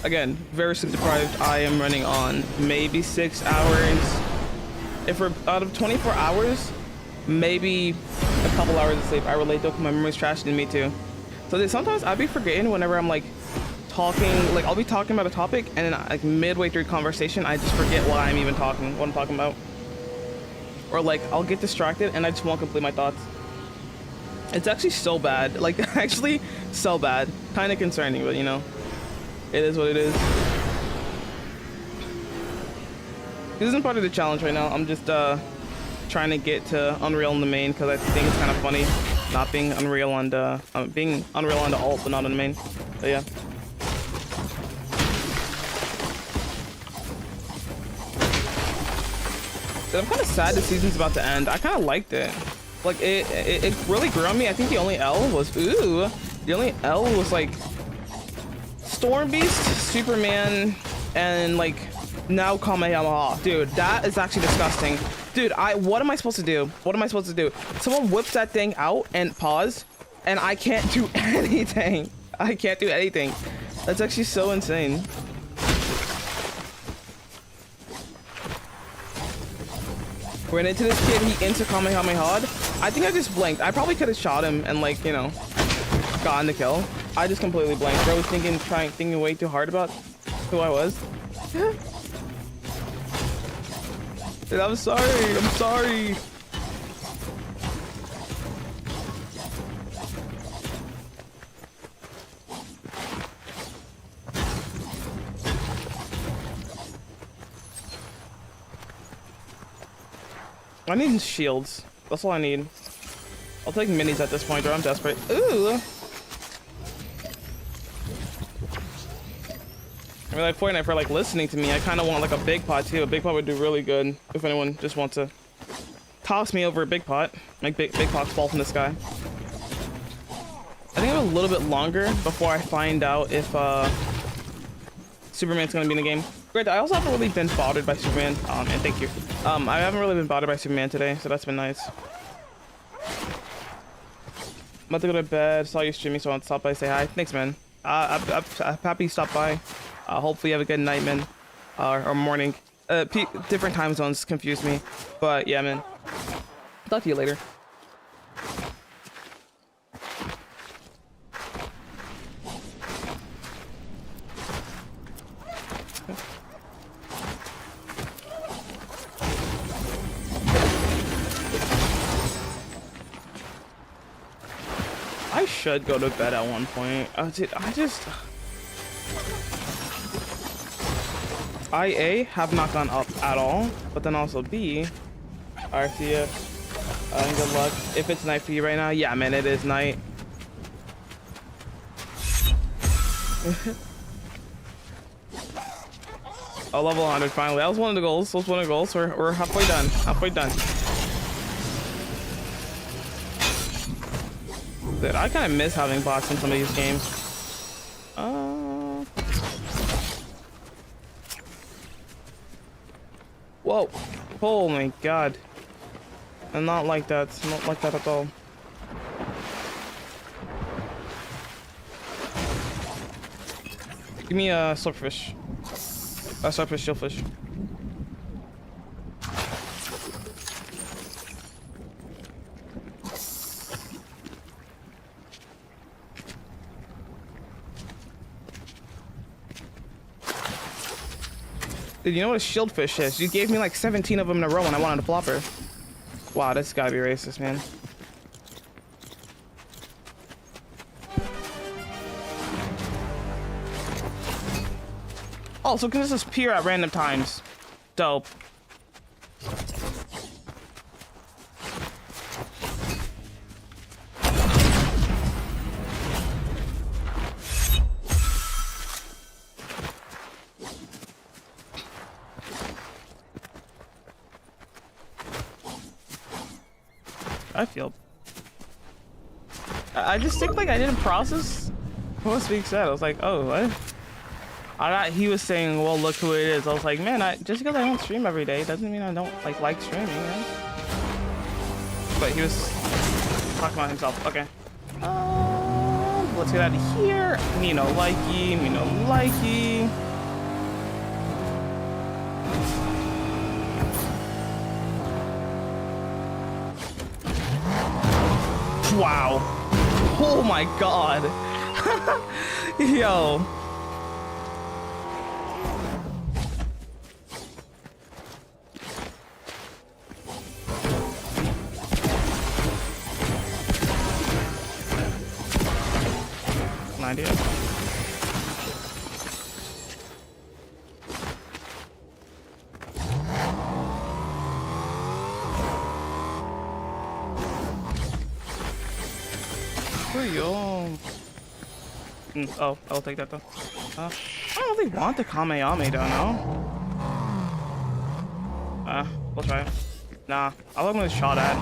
Again, very sleep deprived. I am running on maybe 6 hours. If we're out of 24 hours, maybe a couple hours of sleep. I relate though, 'cause my memory's trashed and me too. So sometimes I'll be forgetting whenever I'm like talking, like I'll be talking about a topic and then like midway through conversation, I just forget what I'm even talking, what I'm talking about. Or like I'll get distracted and I just won't complete my thoughts. It's actually so bad, like actually so bad. Kind of concerning, but you know, it is what it is. This isn't part of the challenge right now. I'm just trying to get to Unreal in the main because I think it's kind of funny not being Unreal on the being Unreal on the alt but not on the main. But yeah. I'm kind of sad the season's about to end. I kind of liked it. Like it really grew on me. I think the only L was the only L was like Storm Beast, Superman, and like now Kamehameha. Dude, that is actually disgusting. Dude, what am I supposed to do? What am I supposed to do? Someone whips that thing out and pause, and I can't do anything. I can't do anything. That's actually so insane. Ran into this kid, he into Kamehameha. I think I just blanked. I probably could have shot him and like, you know, gotten the kill. I just completely blanked. I was thinking way too hard about who I was. Dude, I'm sorry. I'm sorry. I need shields. That's all I need. I'll take minis at this point, or I'm desperate. Ooh! I mean, like Fortnite for like listening to me. I kind of want like a big pot too. A big pot would do really good if anyone just wants to toss me over a big pot. Make big pots fall from the sky. I think I have a little bit longer before I find out if Superman's gonna be in the game. Great. I also haven't really been bothered by Superman. And thank you. I haven't really been bothered by Superman today, so that's been nice. I'm about to go to bed. Saw you streaming, so I want to stop by and say hi. Thanks, man. I'm happy you stopped by. Hopefully you have a good night, man, or morning. Different time zones confuse me, but yeah, man. Talk to you later. I should go to bed at one point. A, have not gone up at all, but then also B, RCF, good luck. If it's night for you right now, yeah, man, it is night. Oh, level 100, finally. That was one of the goals. That was one of the goals. We're halfway done. Halfway done. Dude, I kind of miss having bots in some of these games. Whoa. Oh my god. I'm not like that. Not like that at all. Give me a swordfish. A swordfish, shellfish. Dude, you know what a shieldfish is? You gave me like 17 of them in a row when I wanted a flopper. Wow, that's gotta be racist, man. Oh, so can this just appear at random times? Dope. I feel. I just think like I didn't process what was being said. I was like, oh, what? He was saying, well, look who it is. I was like, man, just because I don't stream every day doesn't mean I don't like streaming, man. But he was talking about himself. Okay. Let's get out of here. Me no likey. Me no likey. Wow. Oh my god. Yo. An idea. Oh, I'll take that though. I don't really want the Kameyame though, no? We'll try it. Nah, I'll have him with a shot at.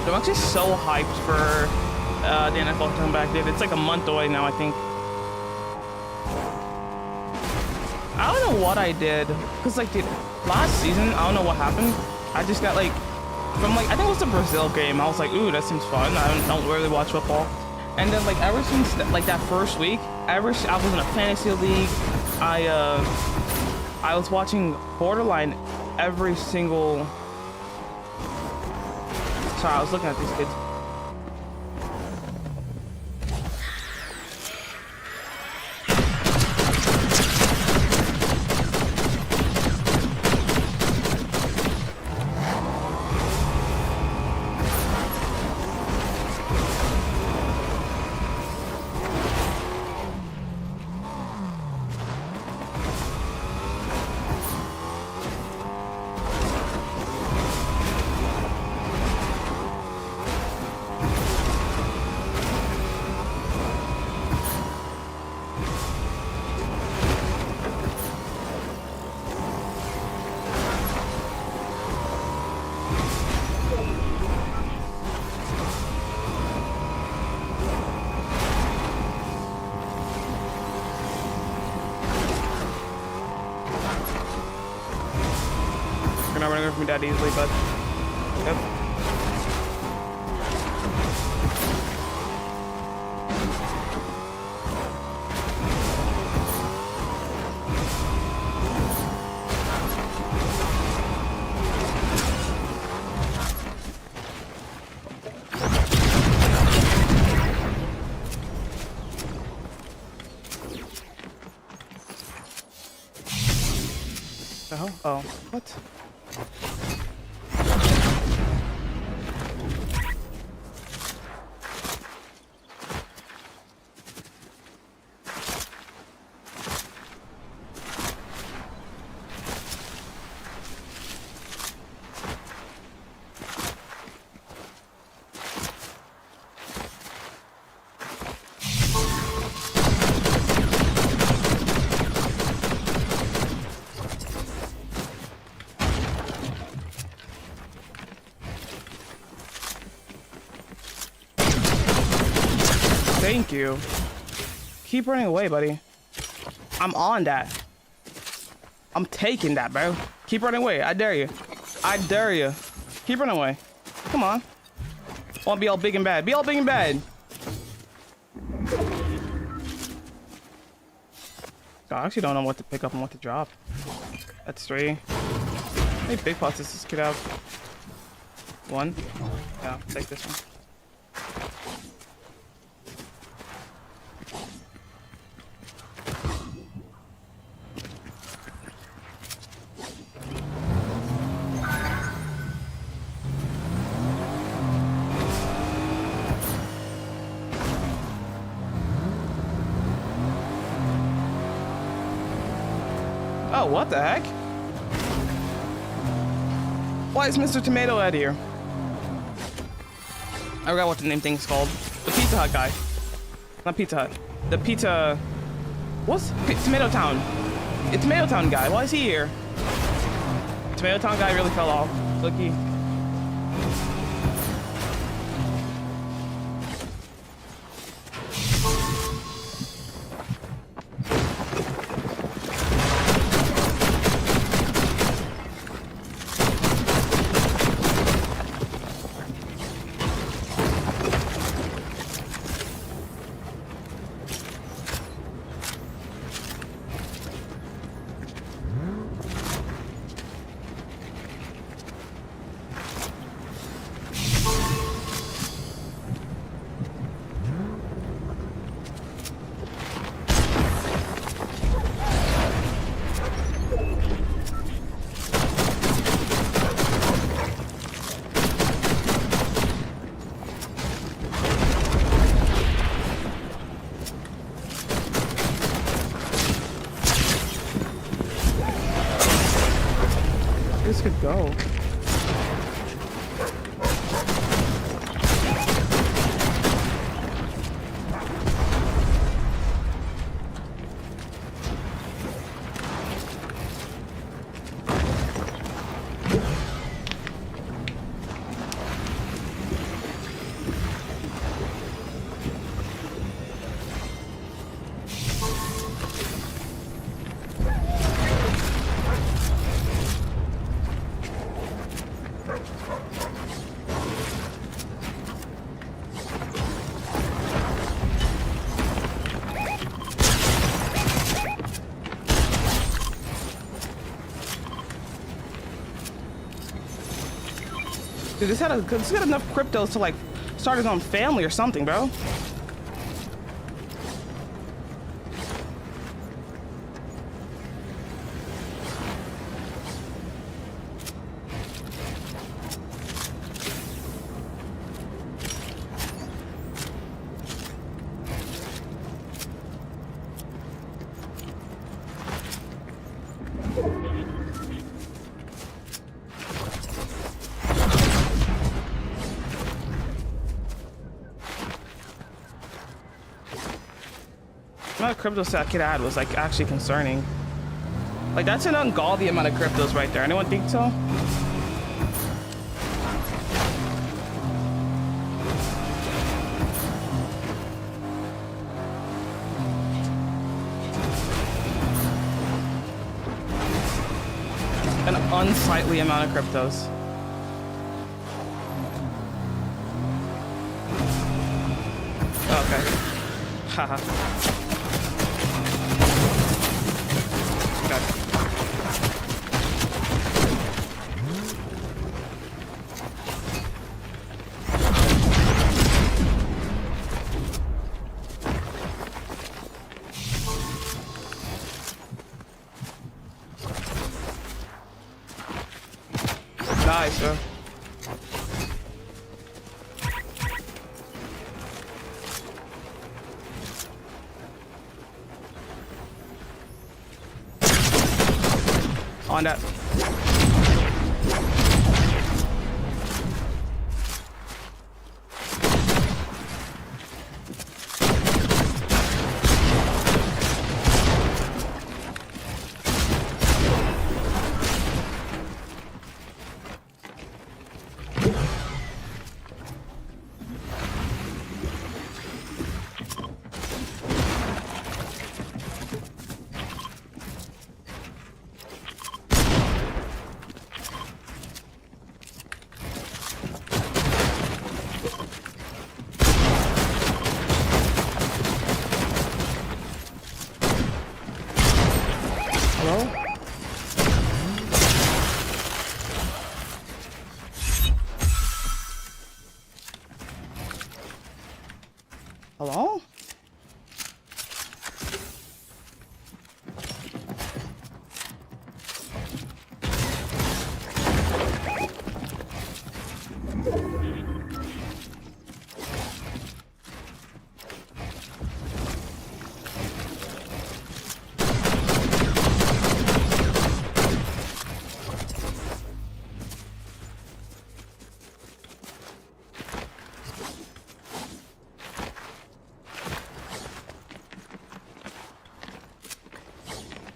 I'm actually so hyped for the NFL to come back, dude. It's like a month away now, I think. I don't know what I did. Because, like, dude, last season, I don't know what happened. I just got, like, from, like, I think it was the Brazil game. I was like, ooh, that seems fun. I don't really watch football. And then, like, ever since, like, that first week, I was in a fantasy league. I was watching Borderline every single... Sorry, I was looking at these kids. Not running away from me that easily, but yep. The hell? Oh, what? Thank you. Keep running away, buddy. I'm on that. I'm taking that, bro. Keep running away. I dare you. I dare you. Keep running away. Come on. I want to be all big and bad. Be all big and bad. I actually don't know what to pick up and what to drop. That's 3. How many big pots does this kid have? 1. Yeah, take this one. Oh, what the heck? Why is Mr. Tomato out here? I forgot what the name thing's called. The Pizza Hut guy. Not Pizza Hut. The Pizza... What's... Tomato Town. It's Tomato Town guy. Why is he here? Tomato Town guy really fell off. Looky. This could go. Dude, this had enough cryptos to like start his own family or something, bro. The amount of cryptos that kid had was like actually concerning. Like that's an ungodly amount of cryptos right there. Anyone think so? An unsightly amount of cryptos. Okay. Haha. Nice, bro. On that. Hello? Hello?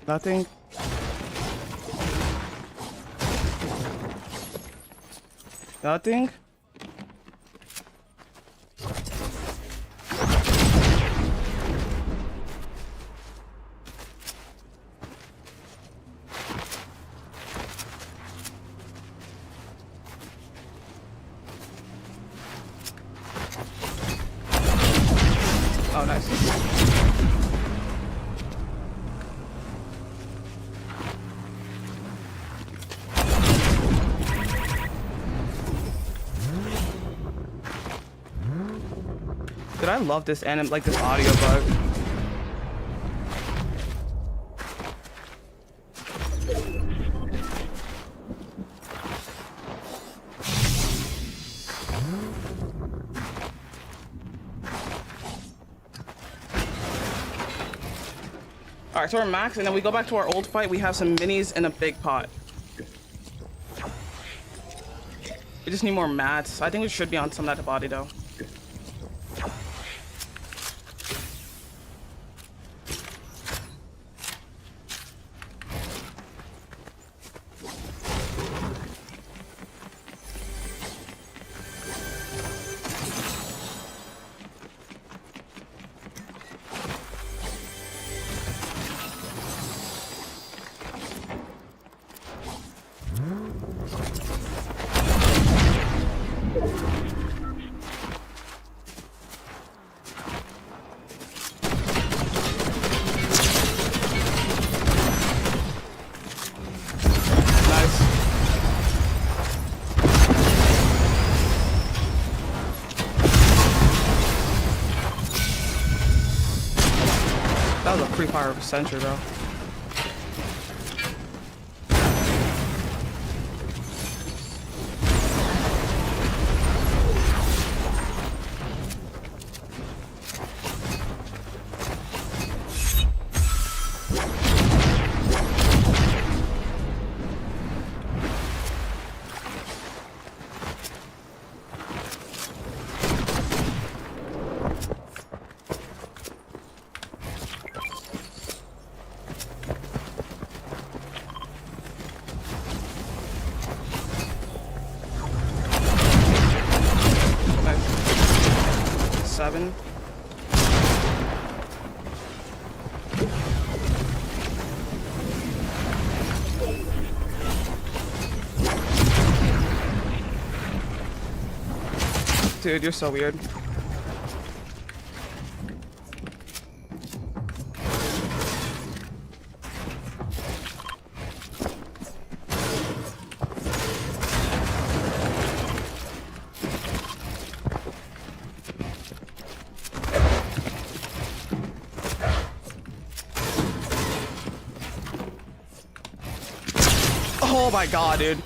Nothing. Nothing. Oh, nice. Dude, I love this like this audio bug. Alright, so we're max, and then we go back to our old fight. We have some minis and a big pot. We just need more mats. I think we should be on some of that body though. That was a free fire of a century, bro. Seven. Dude, you're so weird. Oh my god, dude.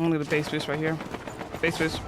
I'm gonna do the base boost right here. Base boost.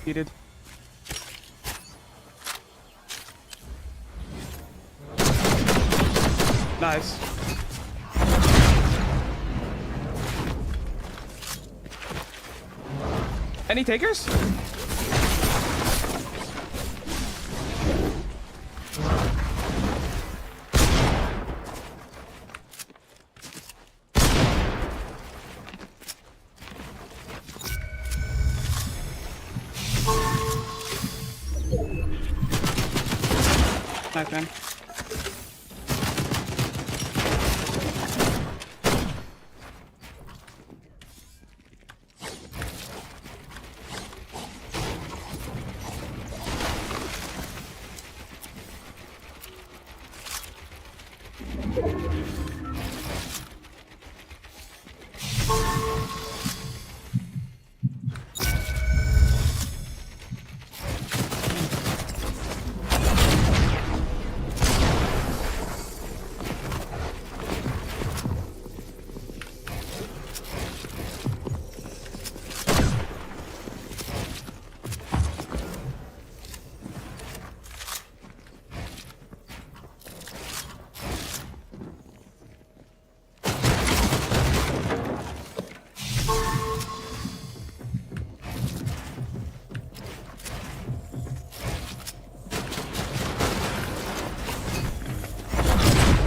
Heated. Nice. Any takers? Nice, man.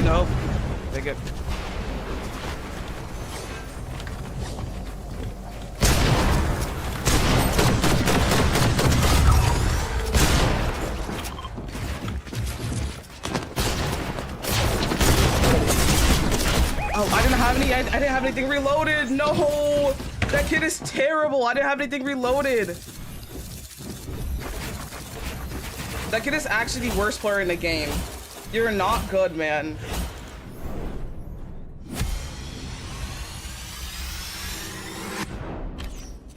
Nope. Take it. Oh, I didn't have any. I didn't have anything reloaded. No, that kid is terrible. I didn't have anything reloaded. That kid is actually the worst player in the game. You're not good, man.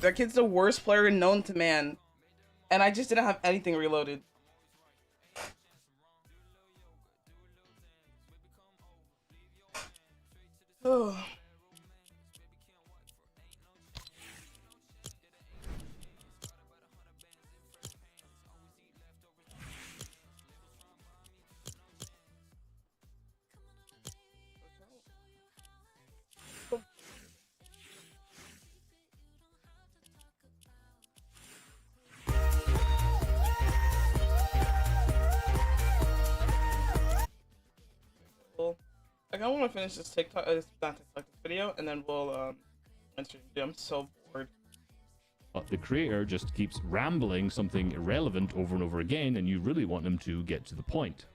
That kid's the worst player known to man. And I just didn't have anything reloaded. Oh. I kind of want to finish this TikTok, this video, and then we'll stream. I'm so bored. But the creator just keeps rambling something irrelevant over and over again, and you really want them to get to the point.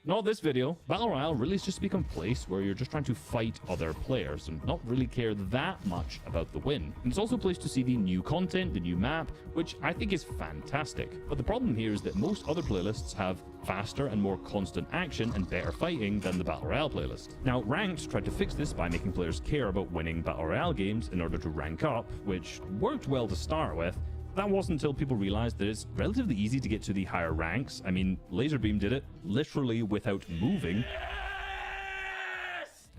Not this video. Battle Royale really has just become a place where you're just trying to fight other players and not really care that much about the win. And it's also a place to see the new content, the new map, which I think is fantastic. But the problem here is that most other playlists have faster and more constant action and better fighting than the Battle Royale playlist. Now, Ranked tried to fix this by making players care about winning Battle Royale games in order to rank up, which worked well to start with. That wasn't until people realized that it's relatively easy to get to the higher ranks. I mean, Laserbeam did it literally without moving.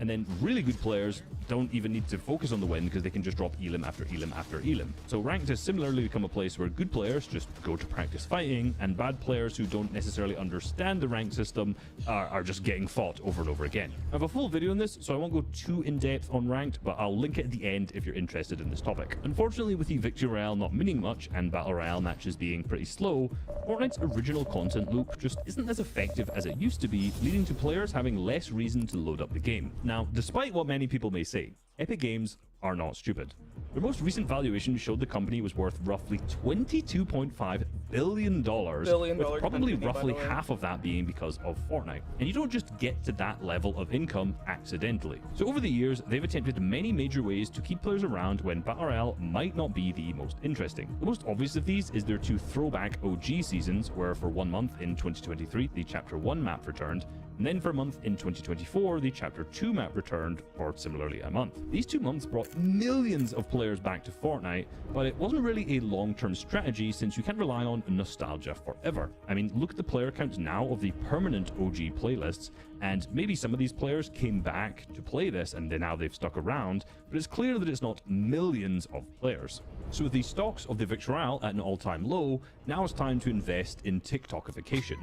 And then really good players don't even need to focus on the win because they can just drop elim after elim after elim. So ranked has similarly become a place where good players just go to practice fighting, and bad players who don't necessarily understand the rank system are just getting fought over and over again. I have a full video on this, so I won't go too in depth on ranked, but I'll link it at the end if you're interested in this topic. Unfortunately, with the Victory Royale not meaning much and Battle Royale matches being pretty slow, Fortnite's original content loop just isn't as effective as it used to be, leading to players having less reason to load up the game. Now, despite what many people may say, Epic Games are not stupid. Their most recent valuation showed the company was worth roughly $22.5 billion, with probably roughly half of that being because of Fortnite. And you don't just get to that level of income accidentally. So over the years, they've attempted many major ways to keep players around when Battle Royale might not be the most interesting. The most obvious of these is their two throwback OG seasons, where for 1 month in 2023, the Chapter 1 map returned, and then for a month in 2024, the Chapter 2 map returned for similarly a month. These 2 months brought millions of players back to Fortnite, but it wasn't really a long-term strategy since you can't rely on nostalgia forever. I mean, look at the player counts now of the permanent OG playlists, and maybe some of these players came back to play this and then now they've stuck around, but it's clear that it's not millions of players. So with the stocks of the Victory Royale at an all-time low, now it's time to invest in TikTokification.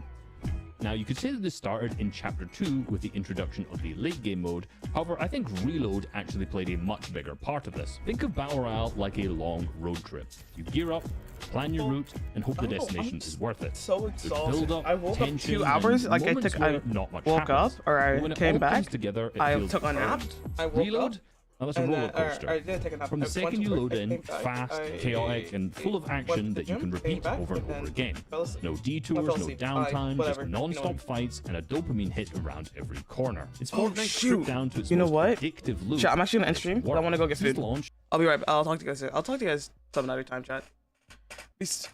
Now, you could say that this started in Chapter 2 with the introduction of the late game mode. However, I think Reload actually played a much bigger part of this. Think of Battle Royale like a long road trip. You gear up, plan your route, and hope the destination is worth it. So exhausted. Build up, I woke up tension, 2 hours. and Like I moments took, where I not much woke up, happens. or When I it came all back. comes together, it I feels took a nap. earned. I woke Reload? up. Now that's a And roller then, coaster. I did take a nap. From the I second went you to work, load I in, came back, fast, I chaotic, and full of went to action the that you gym, can came repeat back, over and and over then again. fell asleep. No I fell detours, no asleep. downtime, just Whatever. non-stop fights and a dopamine hit around every corner. It's Oh, Fortnite shoot. stripped down to its You know most what? addictive loop. Chat, I'm actually gonna end stream, but I want to go get Since food. launch, I'll be right back. I'll talk to you guys some other time, chat. Peace.